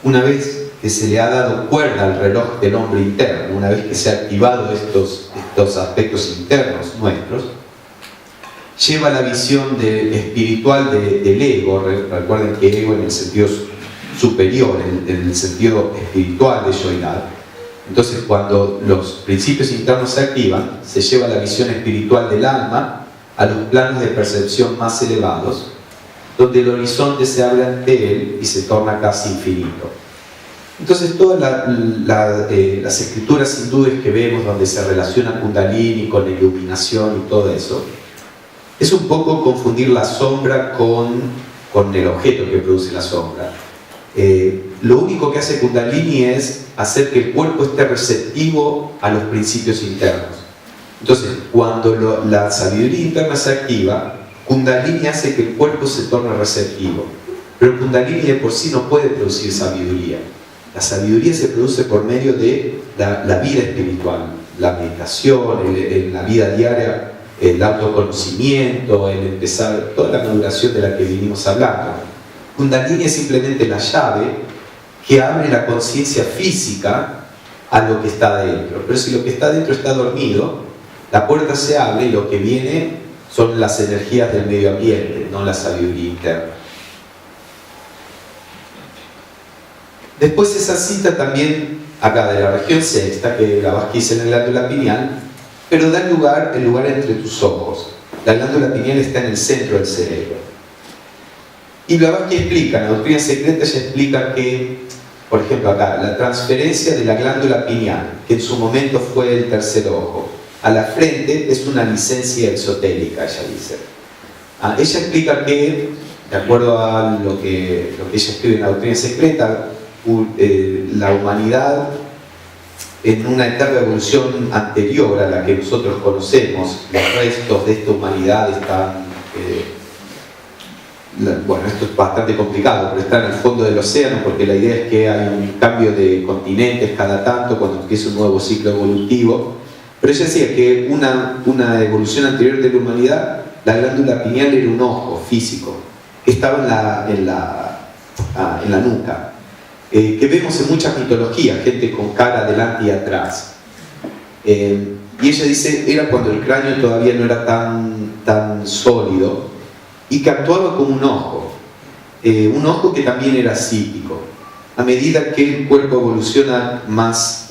Una vez que se le ha dado cuerda al reloj del hombre interno, una vez que se han activado estos aspectos internos nuestros, lleva la visión espiritual del ego. Recuerden que ego en el sentido superior, en el sentido espiritual de Yoidad. Entonces, cuando los principios internos se activan, se lleva la visión espiritual del alma a los planos de percepción más elevados, donde el horizonte se abre ante él y se torna casi infinito. Entonces, todas las escrituras hindúes que vemos donde se relaciona Kundalini con la iluminación y todo eso, es un poco confundir la sombra con el objeto que produce la sombra. Lo único que hace Kundalini es hacer que el cuerpo esté receptivo a los principios internos. Entonces, cuando la sabiduría interna se activa, Kundalini hace que el cuerpo se torne receptivo. Pero Kundalini de por sí no puede producir sabiduría. La sabiduría se produce por medio de la vida espiritual, la meditación, en la vida diaria, el autoconocimiento, el empezar, toda la maduración de la que vinimos hablando. Kundalini es simplemente la llave que abre la conciencia física a lo que está dentro. Pero si lo que está dentro está dormido, la puerta se abre y lo que viene son las energías del medio ambiente, no la sabiduría interna. Después esa cita también, acá de la región sexta, que Blavatsky dice en la glándula pineal, pero da el lugar entre tus ojos. La glándula pineal está en el centro del cerebro. Y Blavatsky explica, en la doctrina secreta ella explica que, por ejemplo acá, la transferencia de la glándula pineal, que en su momento fue el tercer ojo, a la frente es una licencia exotérica, ella dice. Ella explica que, de acuerdo a lo que ella escribe en la doctrina secreta, la humanidad en una etapa de evolución anterior a la que nosotros conocemos, los restos de esta humanidad están, bueno, esto es bastante complicado, pero están en el fondo del océano, porque la idea es que hay un cambio de continentes cada tanto cuando empieza un nuevo ciclo evolutivo. Pero ella decía que una evolución anterior de la humanidad, la glándula pineal era un ojo físico que estaba en la nuca, que vemos en muchas mitologías, gente con cara adelante y atrás. Y ella dice, era cuando el cráneo todavía no era tan sólido y que actuaba como un ojo que también era psíquico. A medida que el cuerpo evoluciona más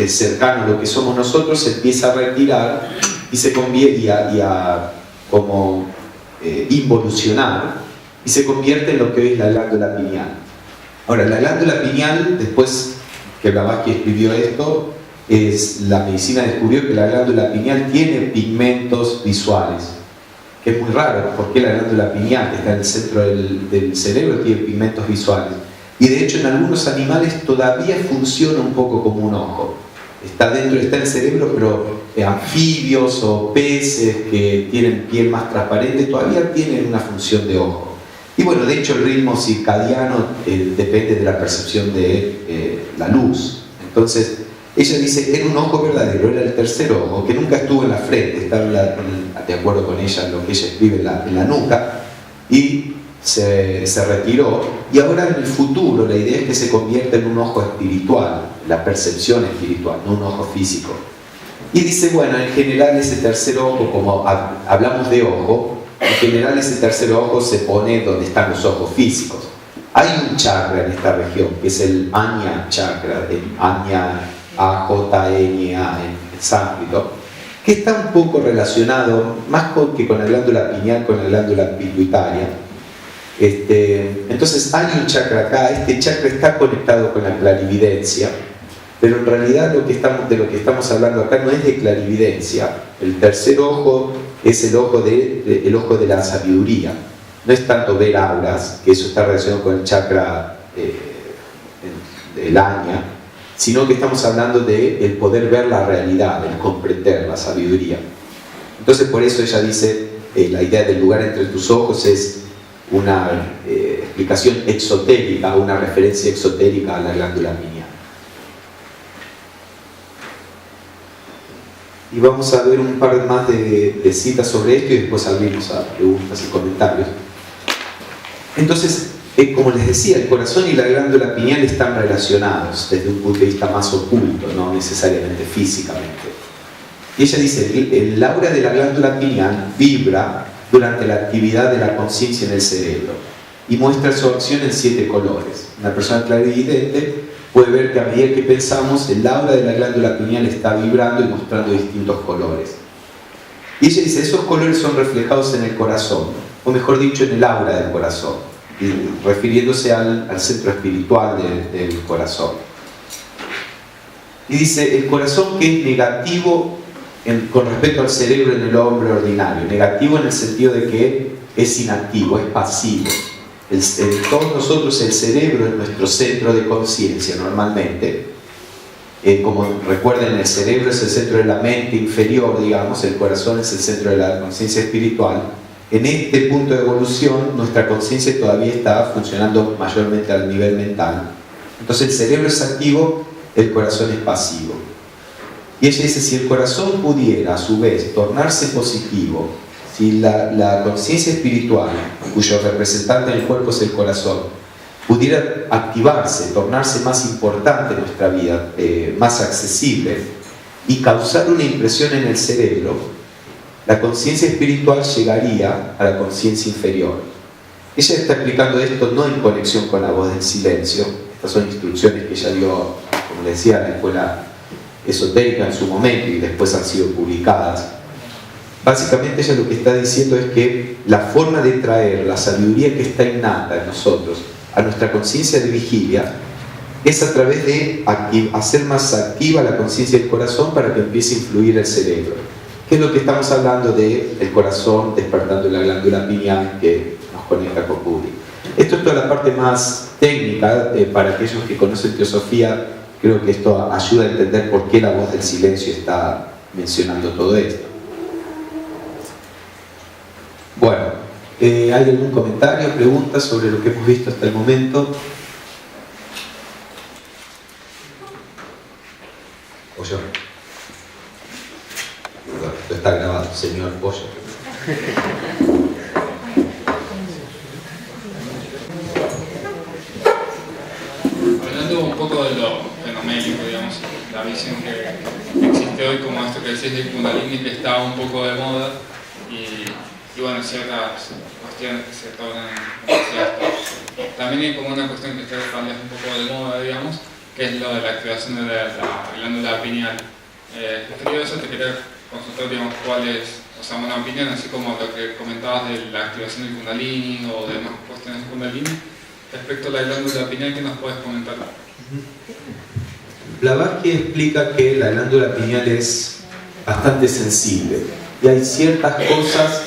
cercano a lo que somos nosotros, se empieza a retirar y se convierte a involucionar y se convierte en lo que es la glándula pineal. Ahora, la glándula pineal, después que Blavatsky escribió esto, la medicina descubrió que la glándula pineal tiene pigmentos visuales, que es muy raro, porque la glándula pineal, que está en el centro del cerebro, tiene pigmentos visuales. Y de hecho en algunos animales todavía funciona un poco como un ojo. Está en el cerebro, pero anfibios o peces que tienen piel más transparente todavía tienen una función de ojo. Y bueno, de hecho el ritmo circadiano depende de la percepción de la luz. Entonces, ella dice, era un ojo verdadero, era el tercer ojo, que nunca estuvo en la frente, estaba de acuerdo con ella, lo que ella escribe en la nuca, y se retiró. Y ahora en el futuro la idea es que se convierta en un ojo espiritual, la percepción espiritual, no un ojo físico. Y dice, bueno, en general ese tercer ojo, como hablamos de ojo, en general ese tercer ojo se pone donde están los ojos físicos. Hay un chakra en esta región, que es el Ajna chakra, el Ajna, A-J-N-A en sánscrito, que está un poco relacionado, más que con la glándula pineal, con la glándula pituitaria. Entonces hay un chakra acá, este chakra está conectado con la clarividencia, pero en realidad de lo que estamos hablando acá no es de clarividencia. El tercer ojo es el ojo de la sabiduría. No es tanto ver auras, que eso está relacionado con el chakra del Ajna, sino que estamos hablando de el poder ver la realidad, el comprender, la sabiduría. Entonces por eso ella dice, la idea del lugar entre tus ojos es una explicación exotérica, una referencia exotérica a la glándula pineal. Y vamos a ver un par más de citas sobre esto y después abrimos a preguntas y comentarios. Entonces, como les decía, el corazón y la glándula pineal están relacionados desde un punto de vista más oculto, no necesariamente físicamente. Y ella dice, el aura de la glándula pineal vibra durante la actividad de la conciencia en el cerebro y muestra su acción en 7 colores. Una persona clarividente puede ver que a medida que pensamos, el aura de la glándula pineal está vibrando y mostrando distintos colores. Y ella dice, esos colores son reflejados en el corazón, o mejor dicho, en el aura del corazón, refiriéndose al centro espiritual del corazón. Y dice, el corazón que es negativo con respecto al cerebro en el hombre ordinario, negativo en el sentido de que es inactivo, es pasivo. En todos nosotros el cerebro es nuestro centro de conciencia normalmente. Como recuerden, el cerebro es el centro de la mente inferior, digamos, el corazón es el centro de la conciencia espiritual. En este punto de evolución, nuestra conciencia todavía está funcionando mayormente al nivel mental. Entonces el cerebro es activo, el corazón es pasivo. Y ella dice, si el corazón pudiera a su vez tornarse positivo, si la conciencia espiritual, cuyo representante en el cuerpo es el corazón, pudiera activarse, tornarse más importante en nuestra vida, más accesible, y causar una impresión en el cerebro, la conciencia espiritual llegaría a la conciencia inferior. Ella está explicando esto no en conexión con la voz del silencio. Estas son instrucciones que ella dio, como le decía, a la escuela esotérica en su momento y después han sido publicadas. Básicamente ella lo que está diciendo es que la forma de traer la sabiduría que está innata en nosotros a nuestra conciencia de vigilia es a través de hacer más activa la conciencia del corazón para que empiece a influir el cerebro. ¿Qué es lo que estamos hablando del corazón despertando la glándula pineal que nos conecta con Buddha? Esto es toda la parte más técnica. Para aquellos que conocen teosofía, creo que esto ayuda a entender por qué la voz del silencio está mencionando todo esto. Bueno, ¿hay algún comentario, pregunta sobre lo que hemos visto hasta el momento? ¿O yo? Esto está grabado, señor Pollo. Hablando un poco de lo fenoménico, digamos, la visión que existe hoy, como esto que decís del Kundalini, que está un poco de moda, y bueno, ciertas cuestiones que se tornan demasiadas. También hay como una cuestión que está un poco de moda, digamos, que es lo de la activación de la glándula pineal. Referido a eso, te quería consultar, digamos, cuál es, o sea, una opinión, así como lo que comentabas de la activación del Kundalini o de más cuestiones del Kundalini, respecto a la glándula pineal, ¿qué nos puedes comentar? Blavatsky explica que la glándula pineal es bastante sensible y hay ciertas cosas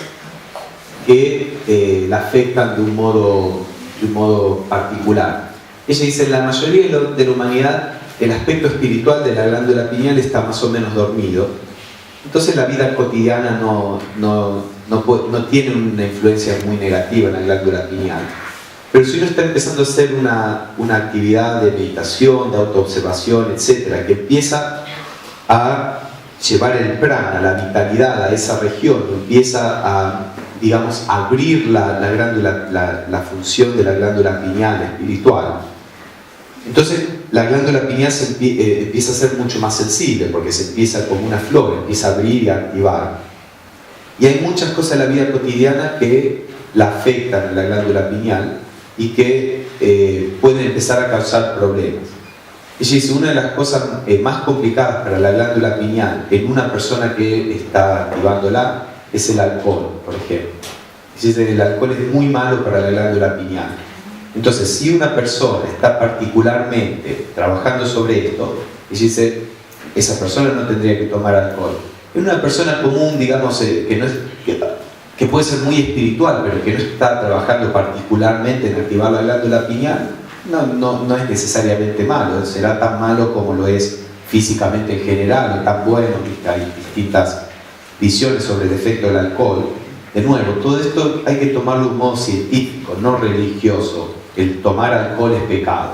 que la afectan de un modo particular. Ella dice, en la mayoría de la humanidad el aspecto espiritual de la glándula pineal está más o menos dormido. Entonces la vida cotidiana no no tiene una influencia muy negativa en la glándula pineal. Pero si uno está empezando a hacer una actividad de meditación, de autoobservación, etc., que empieza a llevar el prana, la vitalidad a esa región, empieza a, digamos, abrir la función de la glándula pineal espiritual, entonces la glándula pineal empieza a ser mucho más sensible, porque se empieza como una flor, empieza a abrir y a activar. Y hay muchas cosas en la vida cotidiana que la afectan a la glándula pineal y que pueden empezar a causar problemas. Ella dice, una de las cosas más complicadas para la glándula pineal en una persona que está activándola es el alcohol, por ejemplo. Ella dice, el alcohol es muy malo para la glándula pineal. Entonces, si una persona está particularmente trabajando sobre esto, ella dice, esa persona no tendría que tomar alcohol. Es una persona común, digamos, que puede ser muy espiritual, pero que no está trabajando particularmente en activar la glándula pineal, no es necesariamente malo, será tan malo como lo es físicamente en general, o tan bueno, que hay distintas visiones sobre el efecto del alcohol. De nuevo, todo esto hay que tomarlo de un modo científico, no religioso. El tomar alcohol es pecado.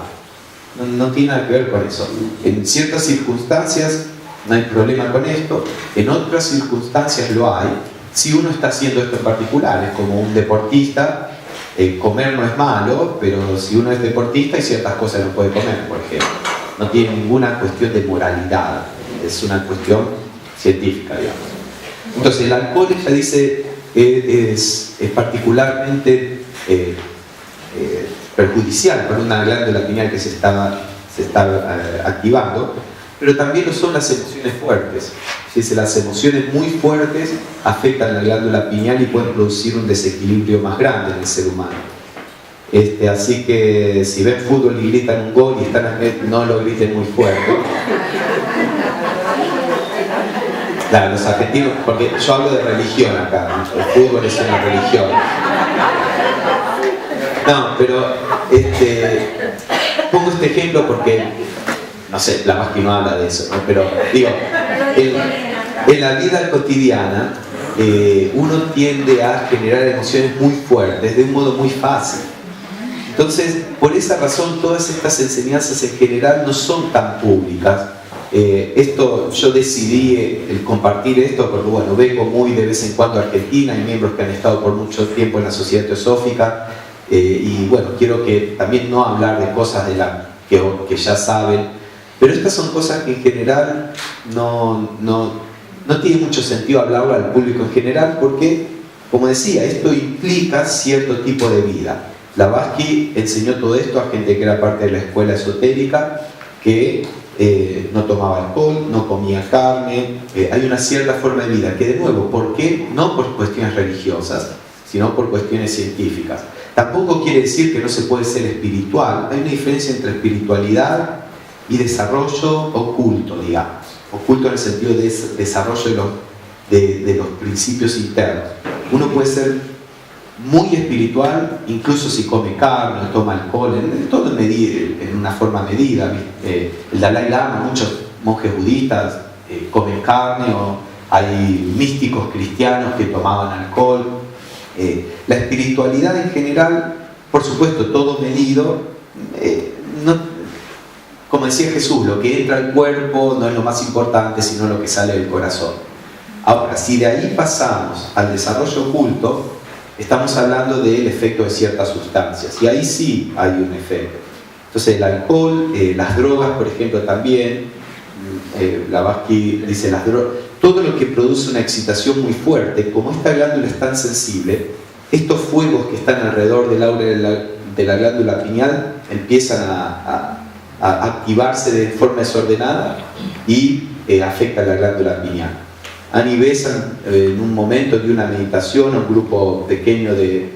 No tiene nada que ver con eso. En ciertas circunstancias no hay problema con esto, en otras circunstancias lo hay. Si uno está haciendo esto en particular, es como un deportista, comer no es malo, pero si uno es deportista hay ciertas cosas que no puede comer, por ejemplo. No tiene ninguna cuestión de moralidad, es una cuestión científica, digamos. Entonces el alcohol, ella dice, es particularmente perjudicial para una glándula pineal que se está activando, pero también lo son las emociones fuertes. Dice, las emociones muy fuertes afectan a la glándula pineal y pueden producir un desequilibrio más grande en el ser humano. Así que si ven fútbol y gritan un gol y están no lo griten muy fuerte. Claro, los argentinos, porque yo hablo de religión acá, el fútbol es una religión. No, pero pongo este ejemplo porque, no sé, la más que no habla de eso, ¿no? Pero digo, en la vida cotidiana uno tiende a generar emociones muy fuertes de un modo muy fácil. Entonces, por esa razón, todas estas enseñanzas en general no son tan públicas. Yo decidí compartir esto porque, bueno, vengo muy de vez en cuando a Argentina, hay miembros que han estado por mucho tiempo en la Sociedad Teosófica, y bueno, quiero que también no hablar de cosas que ya saben, pero estas son cosas que en general no tiene mucho sentido hablarlo al público en general porque, como decía, esto implica cierto tipo de vida. Blavatsky enseñó todo esto a gente que era parte de la escuela esotérica, que no tomaba alcohol, no comía carne, hay una cierta forma de vida, que de nuevo, ¿por qué? No por cuestiones religiosas, sino por cuestiones científicas. Tampoco quiere decir que no se puede ser espiritual, hay una diferencia entre espiritualidad y desarrollo oculto, digamos. Oculto en el sentido de desarrollo de los principios internos. Uno puede ser muy espiritual, incluso si come carne o toma alcohol, todo en una forma medida. El Dalai Lama, muchos monjes budistas comen carne, o hay místicos cristianos que tomaban alcohol. La espiritualidad en general, por supuesto, todo medido, como decía Jesús, lo que entra al cuerpo no es lo más importante, sino lo que sale del corazón. Ahora, si de ahí pasamos al desarrollo oculto, estamos hablando del efecto de ciertas sustancias, y ahí sí hay un efecto. Entonces el alcohol, las drogas, por ejemplo, también, Blavatsky dice, las drogas, todo lo que produce una excitación muy fuerte, como esta glándula es tan sensible, estos fuegos que están alrededor del aura de la glándula pineal empiezan a activarse de forma desordenada y afecta a la glándula pineal. Annie Besant, en un momento de una meditación, un grupo pequeño de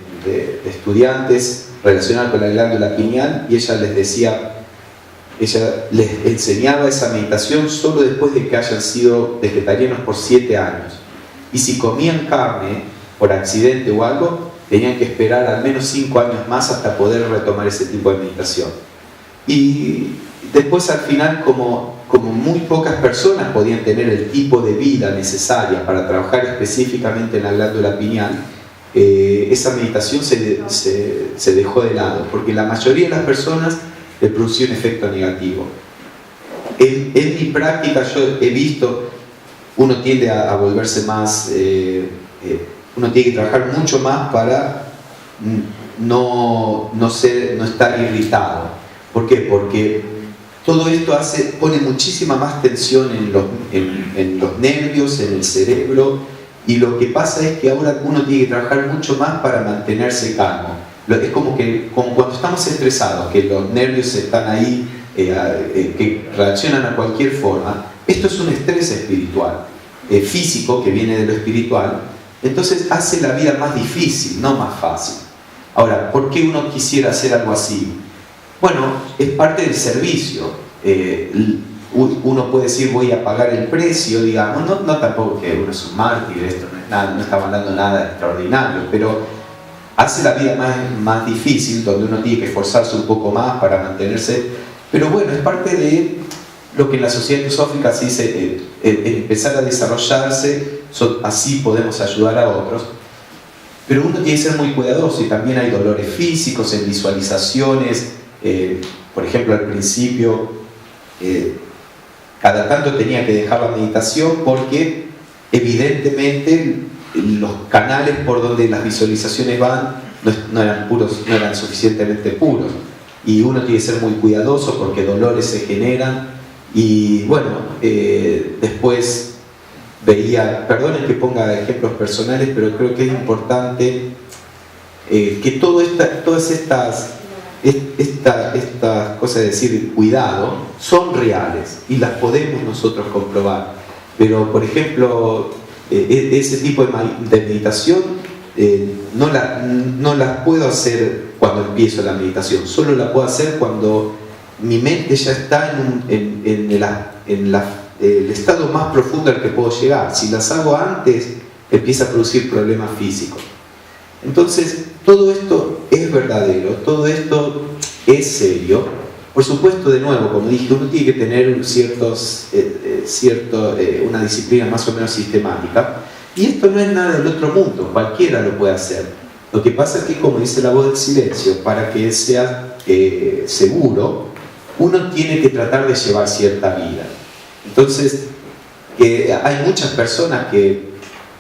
estudiantes relacionados con la glándula pineal, y ella les enseñaba esa meditación solo después de que hayan sido vegetarianos por 7 años. Y si comían carne por accidente o algo, tenían que esperar al menos 5 años más hasta poder retomar ese tipo de meditación. Y después al final, como muy pocas personas podían tener el tipo de vida necesaria para trabajar específicamente en la glándula pineal, esa meditación se dejó de lado, porque la mayoría de las personas le producía un efecto negativo. En mi práctica yo he visto, uno tiende a volverse más, uno tiene que trabajar mucho más para no estar irritado. ¿Por qué? Porque todo esto pone muchísima más tensión en los nervios, en el cerebro, y lo que pasa es que ahora uno tiene que trabajar mucho más para mantenerse calmo. Es como cuando estamos estresados, que los nervios están ahí, que reaccionan a cualquier forma. Esto es un estrés espiritual, físico, que viene de lo espiritual. Entonces hace la vida más difícil, no más fácil. Ahora, ¿por qué uno quisiera hacer algo así? Bueno, es parte del servicio. Uno puede decir, voy a pagar el precio, digamos. No tampoco que uno es un mártir, esto no es nada, no estamos hablando nada extraordinario, pero hace la vida más difícil, donde uno tiene que esforzarse un poco más para mantenerse. Pero bueno, es parte de lo que en la sociedad teosófica se dice, empezar a desarrollarse, así podemos ayudar a otros. Pero uno tiene que ser muy cuidadoso, y también hay dolores físicos en visualizaciones. Por ejemplo, al principio, cada tanto tenía que dejar la meditación porque evidentemente los canales por donde las visualizaciones van no eran suficientemente puros, y uno tiene que ser muy cuidadoso porque dolores se generan. Y bueno, después veía, perdonen que ponga ejemplos personales, pero creo que es importante que todas estas cosas de decir cuidado son reales y las podemos nosotros comprobar. Pero por ejemplo, ese tipo de meditación no las puedo hacer cuando empiezo la meditación, solo la puedo hacer cuando mi mente ya está en el estado más profundo al que puedo llegar. Si las hago antes, empieza a producir problemas físicos. Entonces, todo esto es verdadero, todo esto es serio. Por supuesto, de nuevo, como dije, uno tiene que tener una disciplina más o menos sistemática. Y esto no es nada del otro mundo, cualquiera lo puede hacer. Lo que pasa es que, como dice la voz del silencio, para que sea seguro, uno tiene que tratar de llevar cierta vida. Entonces, hay muchas personas que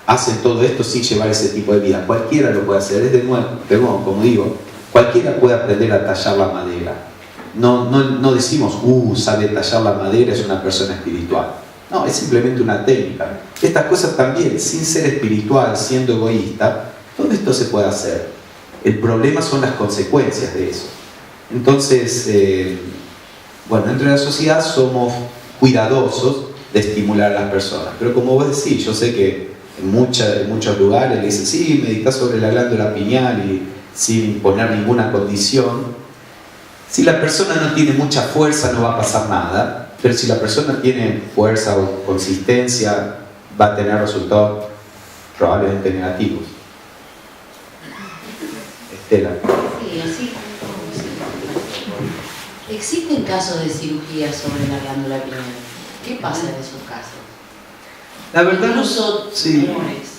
hacen todo esto sin llevar ese tipo de vida. Cualquiera lo puede hacer. Es de nuevo, como digo, cualquiera puede aprender a tallar la madera. No decimos, sabe tallar la madera, es una persona espiritual. No, es simplemente una técnica. Estas cosas también, sin ser espiritual, siendo egoísta, todo esto se puede hacer. El problema son las consecuencias de eso. Entonces, dentro de la sociedad somos cuidadosos de estimular a las personas. Pero como vos decís, yo sé que en muchos lugares le dicen, sí, medita sobre la glándula pineal y sin poner ninguna condición. Si la persona no tiene mucha fuerza, no va a pasar nada. Pero si la persona tiene fuerza o consistencia, va a tener resultados probablemente negativos. Estela. Sí, así. ¿Existen casos de cirugía sobre la glándula pineal? ¿Qué pasa en esos casos? La verdad no sé.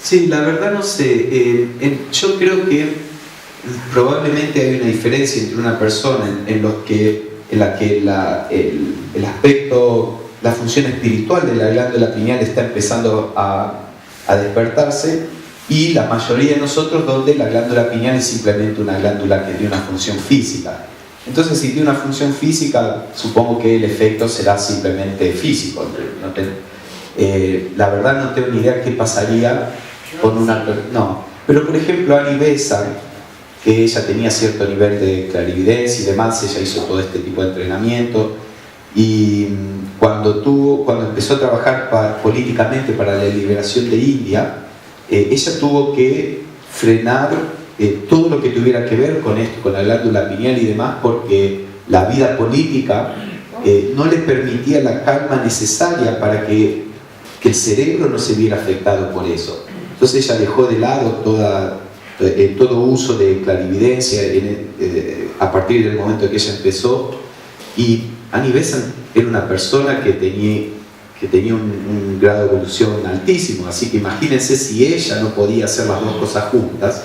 Sí, la verdad no sé. Yo creo que probablemente hay una diferencia entre una persona en la que el aspecto, la función espiritual de la glándula pineal está empezando a despertarse, y la mayoría de nosotros donde la glándula pineal es simplemente una glándula que tiene una función física. Entonces, si tiene una función física, supongo que el efecto será simplemente físico. La verdad no tengo ni idea qué pasaría con una... No, pero por ejemplo Annie Besant, que ella tenía cierto nivel de clarividencia y demás, ella hizo todo este tipo de entrenamiento, y cuando empezó a trabajar políticamente para la liberación de India, ella tuvo que frenar todo lo que tuviera que ver con esto, con la glándula pineal y demás, porque la vida política no le permitía la calma necesaria para que el cerebro no se viera afectado por eso. Entonces ella dejó de lado todo uso de clarividencia a partir del momento que ella empezó, Y Annie Besant era una persona que tenía un grado de evolución altísimo, así que imagínense si ella no podía hacer las dos cosas juntas,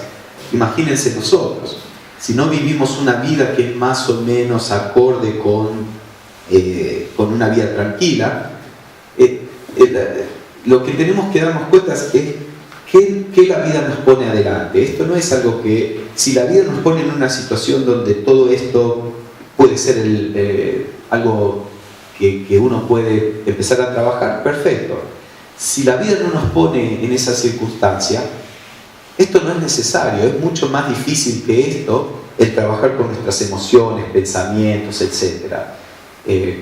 imagínense nosotros. Si no vivimos una vida que es más o menos acorde con una vida tranquila, lo que tenemos que darnos cuenta es que la vida nos pone adelante. Esto no es algo que, si la vida nos pone en una situación donde todo esto puede ser algo que uno puede empezar a trabajar, perfecto. Si la vida no nos pone en esa circunstancia, esto no es necesario, es mucho más difícil que esto, el trabajar con nuestras emociones, pensamientos, etc.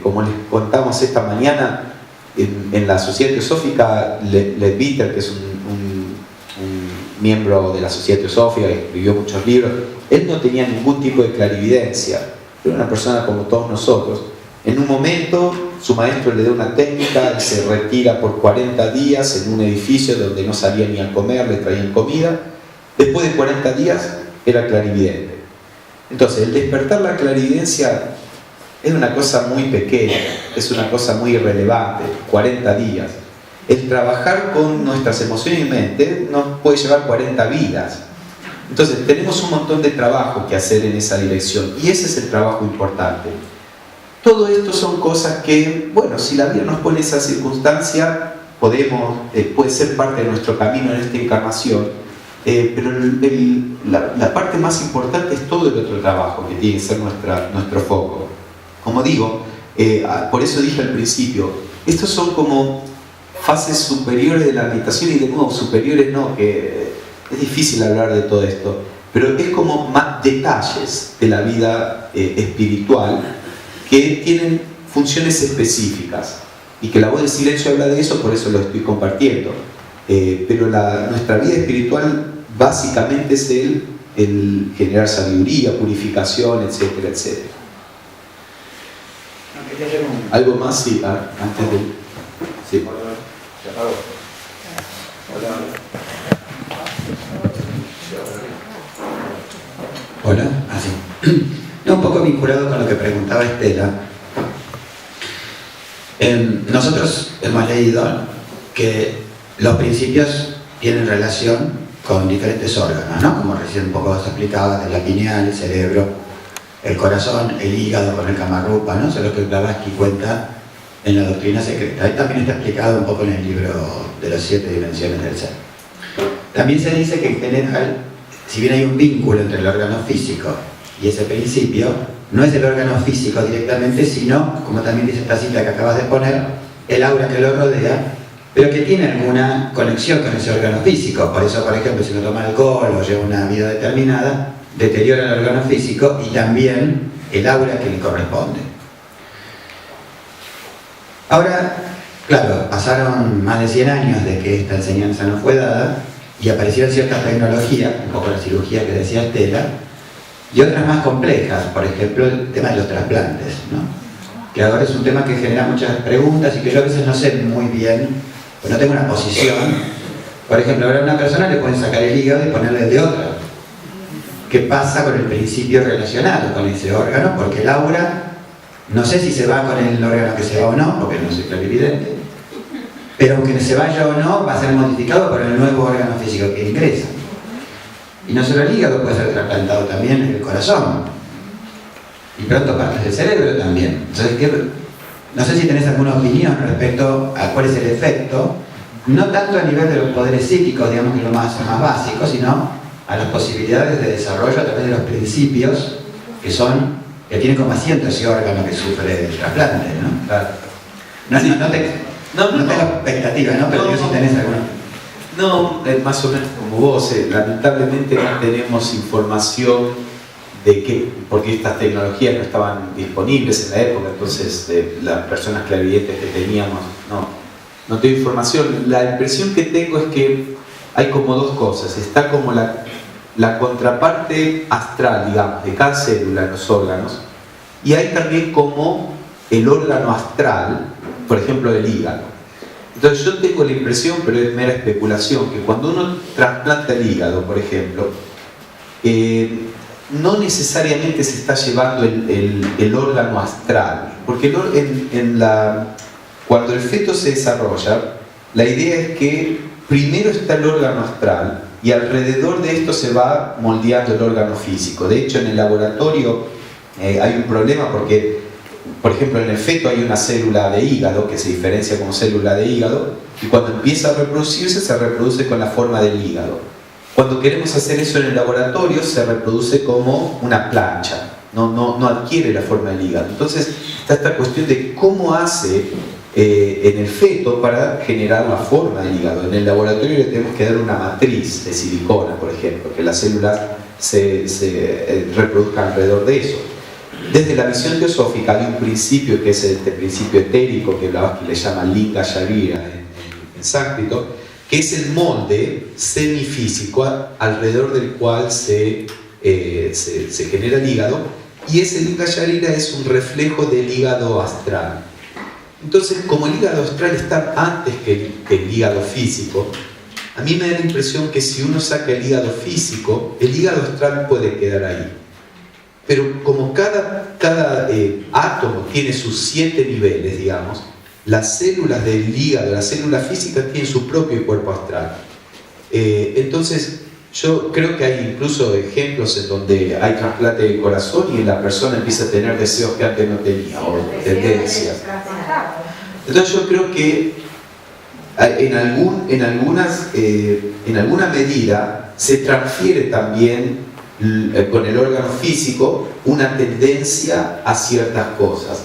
Como les contamos esta mañana, en la Sociedad Teosófica, Leadbeater, que es un miembro de la Sociedad Teosófica, que escribió muchos libros, él no tenía ningún tipo de clarividencia, era una persona como todos nosotros. En un momento, su maestro le da una técnica, él se retira por 40 días en un edificio donde no salía ni a comer, le traían comida. Después de 40 días, era clarividente. Entonces, el despertar la clarividencia es una cosa muy pequeña, es una cosa muy irrelevante, 40 días. El trabajar con nuestras emociones y mente nos puede llevar 40 vidas. Entonces, tenemos un montón de trabajo que hacer en esa dirección, y ese es el trabajo importante. Todo esto son cosas que, bueno, si la vida nos pone esa circunstancia, puede ser parte de nuestro camino en esta encarnación, pero la parte más importante es todo el otro trabajo que tiene que ser nuestro foco. Como digo, por eso dije al principio, estos son como fases superiores de la meditación, y de nuevo, superiores no, que es difícil hablar de todo esto, pero es como más detalles de la vida espiritual que tienen funciones específicas, y que la voz del silencio habla de eso, por eso lo estoy compartiendo. Pero nuestra vida espiritual básicamente es el generar sabiduría, purificación, etcétera, etcétera. ¿Algo más? Sí, antes de... Sí. Hola, así. No, un poco vinculado con lo que preguntaba Estela. Nosotros hemos leído que los principios tienen relación con diferentes órganos, ¿no? Como recién un poco se explicaba, de la pineal, el cerebro, el corazón, el hígado con el Kamarupa, ¿no? Eso es lo que Blavatsky cuenta en la Doctrina Secreta. Ahí también está explicado un poco en el libro de las 7 dimensiones del ser. También se dice que en general, si bien hay un vínculo entre el órgano físico y ese principio, no es el órgano físico directamente, sino, como también dice esta cita que acabas de poner, el aura que lo rodea, pero que tiene alguna conexión con ese órgano físico. Por eso, por ejemplo, si uno toma alcohol o lleva una vida determinada, deteriora el órgano físico y también el aura que le corresponde. Ahora, claro, pasaron más de 100 años de que esta enseñanza no fue dada y aparecieron ciertas tecnologías, un poco la cirugía que decía Estela, y otras más complejas, por ejemplo el tema de los trasplantes, ¿no? Que ahora es un tema que genera muchas preguntas y que yo a veces no sé muy bien, pues no tengo una posición. Por ejemplo, ahora a una persona le pueden sacar el hígado y ponerle el de otra. ¿Qué pasa con el principio relacionado con ese órgano? Porque el aura, no sé si se va con el órgano que se va o no, porque no soy clarividente, pero aunque se vaya o no, va a ser modificado por el nuevo órgano físico que ingresa. Y no solo el hígado, puede ser trasplantado también el corazón. Y pronto partes del cerebro también. Entonces, no sé si tenés alguna opinión respecto a cuál es el efecto, no tanto a nivel de los poderes psíquicos, digamos que es lo más básico, sino a las posibilidades de desarrollo a través de los principios que tienen como asiento ese órgano que sufre el trasplante, ¿no? Claro. No tengo expectativas, ¿no? Pero yo si tenés alguna. No, más o menos como vos, lamentablemente no tenemos información de qué, porque estas tecnologías no estaban disponibles en la época, entonces las personas clarividentes que teníamos, no tengo información. La impresión que tengo es que hay como dos cosas, está como la contraparte astral, digamos, de cada célula en los órganos, y hay también como el órgano astral, por ejemplo el hígado. Entonces yo tengo la impresión, pero es mera especulación, que cuando uno trasplanta el hígado, por ejemplo, no necesariamente se está llevando el órgano astral, porque cuando el feto se desarrolla, la idea es que primero está el órgano astral y alrededor de esto se va moldeando el órgano físico. De hecho, en el laboratorio hay un problema porque, por ejemplo, en el feto hay una célula de hígado que se diferencia como célula de hígado, y cuando empieza a reproducirse, se reproduce con la forma del hígado. Cuando queremos hacer eso en el laboratorio, se reproduce como una plancha, no adquiere la forma del hígado. Entonces está esta cuestión de cómo hace en el feto para generar la forma del hígado. En el laboratorio le tenemos que dar una matriz de silicona, por ejemplo, que las células se reproduzcan alrededor de eso. Desde la visión teosófica hay un principio que es este principio etérico que Blavatsky le llama Linga Sharira en sánscrito, que es el molde semifísico alrededor del cual se genera el hígado, y ese Linga Sharira es un reflejo del hígado astral. Entonces, como el hígado astral está antes que el hígado físico, a mí me da la impresión que si uno saca el hígado físico, el hígado astral puede quedar ahí. Pero como cada átomo tiene sus 7 niveles, digamos, las células del hígado, las células físicas tienen su propio cuerpo astral. Entonces, yo creo que hay incluso ejemplos en donde hay trasplante de corazón y la persona empieza a tener deseos que antes no tenía, o tendencias. Entonces yo creo que en alguna medida se transfiere también con el órgano físico una tendencia a ciertas cosas,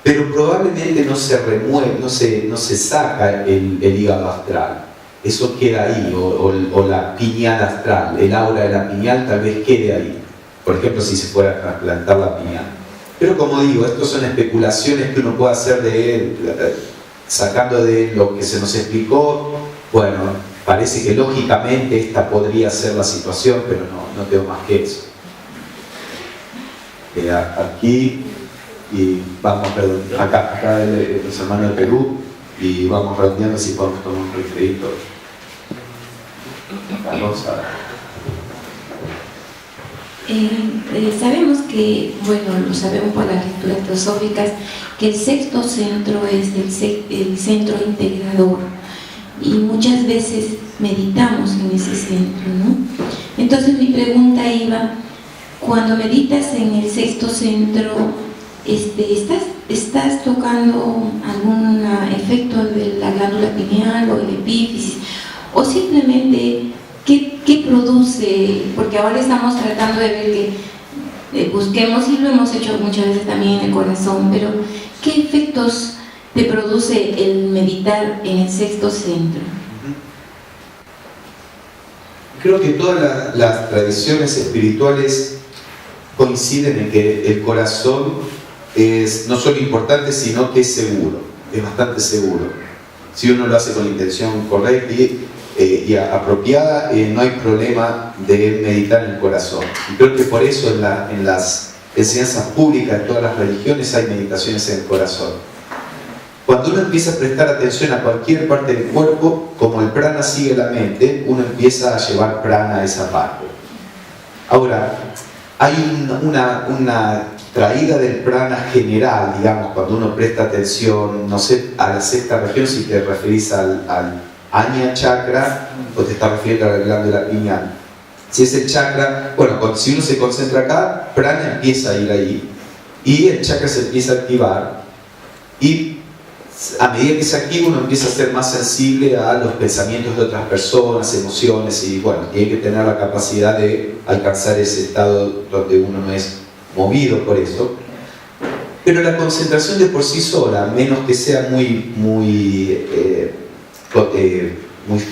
pero probablemente no se remueve, no se saca el hígado astral. Eso queda ahí, o la piñal astral, el aura de la piñal tal vez quede ahí, por ejemplo, si se fuera a trasplantar la piñal. Pero como digo, estas son especulaciones que uno puede hacer sacando de lo que se nos explicó. Bueno, parece que lógicamente esta podría ser la situación, pero no tengo más que eso. Aquí, y vamos acá los hermanos de Perú, y vamos redondeando si podemos tomar un refrito. Sabemos que, bueno, lo sabemos por las lecturas teosóficas, que el sexto centro es el centro integrador, y muchas veces meditamos en ese centro, ¿no? Entonces mi pregunta iba, cuando meditas en el sexto centro, ¿estás tocando algún efecto de la glándula pineal o el epífisis? O simplemente, ¿qué produce? Porque ahora estamos tratando de ver que busquemos, y lo hemos hecho muchas veces también en el corazón, pero ¿qué efectos te produce el meditar en el sexto centro? Creo que todas las tradiciones espirituales coinciden en que el corazón es no solo importante, sino que es seguro, es bastante seguro. Si uno lo hace con la intención correcta y apropiada, no hay problema de meditar en el corazón. Y creo que por eso en las enseñanzas públicas de todas las religiones hay meditaciones en el corazón. Cuando uno empieza a prestar atención a cualquier parte del cuerpo, como el prana sigue la mente, uno empieza a llevar prana a esa parte. Ahora, hay una traída del prana general, digamos, cuando uno presta atención, no sé, a la sexta región, si te referís al Aña chakra o te estás refiriendo a la glándula pineal. Si es el chakra, bueno, si uno se concentra acá, prana empieza a ir ahí y el chakra se empieza a activar, y a medida que se activa uno empieza a ser más sensible a los pensamientos de otras personas, emociones, y bueno, tiene que tener la capacidad de alcanzar ese estado donde uno no es movido por eso. Pero la concentración de por sí sola, menos que sea muy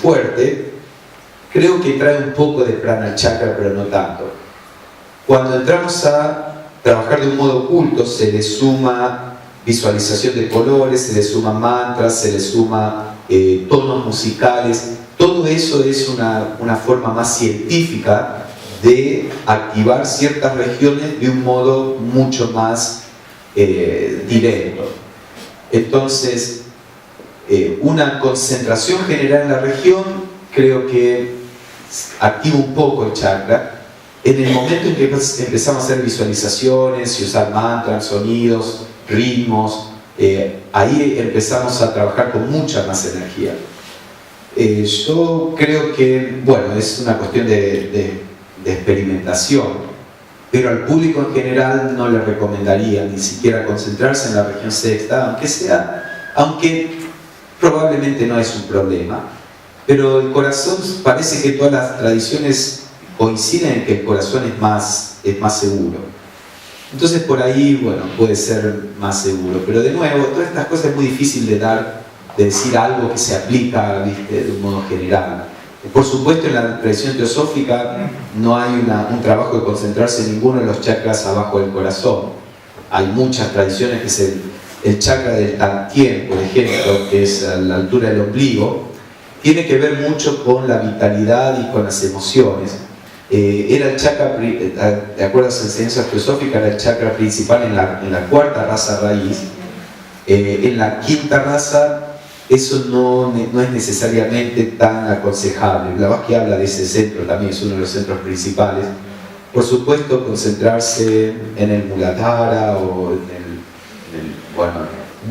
fuerte, creo que trae un poco de prana al chakra, pero no tanto. Cuando entramos a trabajar de un modo oculto, se le suma visualización de colores, se le suma mantras, se le suma tonos musicales. Todo eso es una forma más científica de activar ciertas regiones de un modo mucho más directo. Entonces, una concentración general en la región creo que activa un poco el chakra, En el momento en que empezamos a hacer visualizaciones y usar mantras, sonidos, ritmos, ahí empezamos a trabajar con mucha más energía. Yo creo que, bueno, es una cuestión de experimentación, pero al público en general no le recomendaría ni siquiera concentrarse en la región sexta, aunque probablemente no es un problema, pero el corazón, parece que todas las tradiciones coinciden en que el corazón es más seguro. Entonces por ahí, bueno, puede ser más seguro, pero de nuevo, todas estas cosas es muy difícil de decir algo que se aplica, ¿viste?, de un modo general. Por supuesto, en la tradición teosófica no hay un trabajo de concentrarse en ninguno de los chakras abajo del corazón. Hay muchas tradiciones, que es el chakra del Tantien, por ejemplo, que es a la altura del ombligo, tiene que ver mucho con la vitalidad y con las emociones. Era el chakra, de acuerdo a las enseñanzas teosóficas, era el chakra principal en la cuarta raza raíz. En la quinta raza eso no es necesariamente tan aconsejable. Blavatsky habla de ese centro también, es uno de los centros principales. Por supuesto, concentrarse en el Muladhara o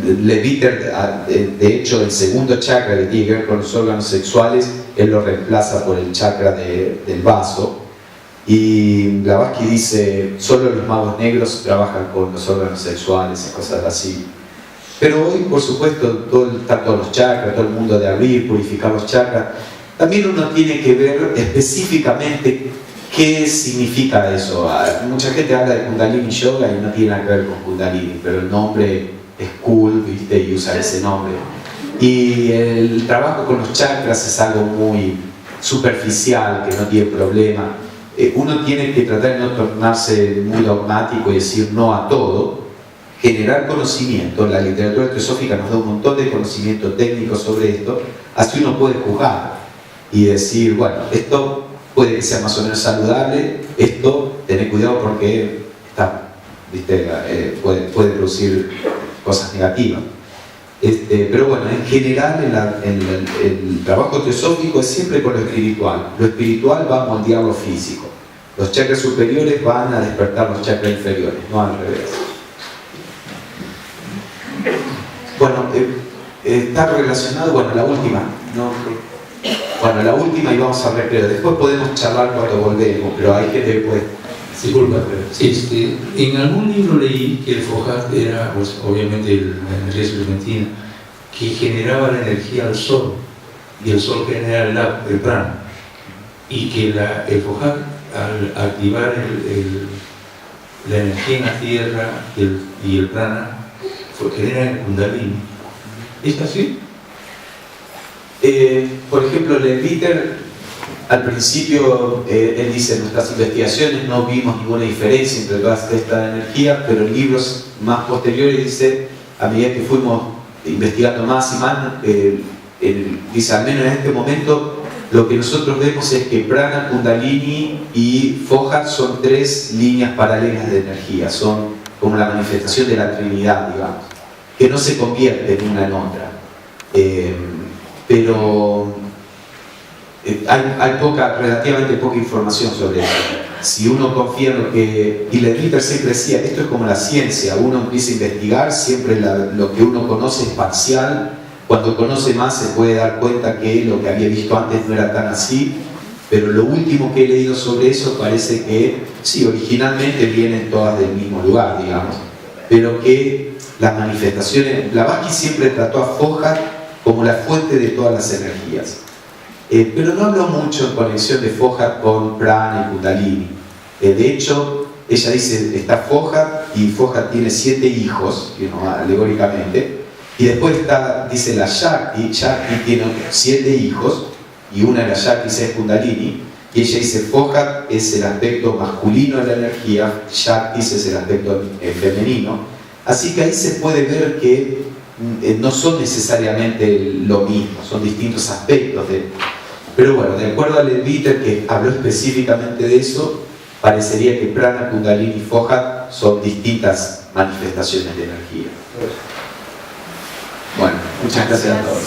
Leadbeater, de hecho, el segundo chakra que tiene que ver con los órganos sexuales, él lo reemplaza por el chakra del vaso. Y Blavatsky dice, solo los magos negros trabajan con los órganos sexuales y cosas así. Pero hoy, por supuesto, están todos los chakras, todo el mundo de abrir, purificar los chakras. También uno tiene que ver específicamente qué significa eso. Mucha gente habla de Kundalini Yoga y no tiene nada que ver con Kundalini, pero el nombre es cool, ¿viste? Y usa ese nombre. Y el trabajo con los chakras es algo muy superficial, que no tiene problema. Uno tiene que tratar de no tornarse muy dogmático y decir no a todo. Generar conocimiento, la literatura teosófica nos da un montón de conocimiento técnico sobre esto, así uno puede juzgar y decir, bueno, esto puede que sea más o menos saludable, esto, tener cuidado porque puede producir cosas negativas. Pero bueno, en general el trabajo teosófico es siempre con lo espiritual va a moldear lo físico, los chakras superiores van a despertar los chakras inferiores, no al revés. Bueno, está relacionado, la última, la última y vamos a recreo. Después podemos charlar cuando volvemos, pero hay gente que puede... Disculpa, en algún libro leí que el Fohat era, pues, obviamente, la energía serpentina, que generaba la energía al sol, y el sol genera el prana, y que el Fohat, al activar la energía en la tierra y el prana, genera el Kundalini. ¿Es así? Por ejemplo, Leadbeater, al principio, él dice, en nuestras investigaciones no vimos ninguna diferencia entre todas estas energías, pero en libros más posteriores dice, a medida que fuimos investigando más y más, dice, al menos en este momento, lo que nosotros vemos es que Prana, Kundalini y Fohat son tres líneas paralelas de energía, son como la manifestación de la Trinidad, digamos, que no se convierte en una en otra. Pero hay relativamente poca información sobre eso. Si uno confía en lo que... Y Leadbeater siempre decía, esto es como la ciencia, uno empieza a investigar, siempre lo que uno conoce es parcial, cuando conoce más se puede dar cuenta que lo que había visto antes no era tan así, pero lo último que he leído sobre eso parece que, sí, originalmente vienen todas del mismo lugar, digamos, pero que las manifestaciones... Blavatsky siempre trató a Fohat como la fuente de todas las energías. Pero no habló mucho en conexión de Fohat con Prana y Kundalini. De hecho, ella dice, está Fohat, y Fohat tiene 7 hijos, alegóricamente, y después dice la Shakti tiene 7 hijos, y una de las Shaktis es Kundalini, y ella dice, Fohat es el aspecto masculino de la energía, Shaktis es el aspecto femenino, así que ahí se puede ver que no son necesariamente lo mismo, son distintos aspectos pero bueno, de acuerdo a Leadbeater, que habló específicamente de eso, parecería que Prana, Kundalini y Fohat son distintas manifestaciones de energía. Bueno, muchas gracias a todos.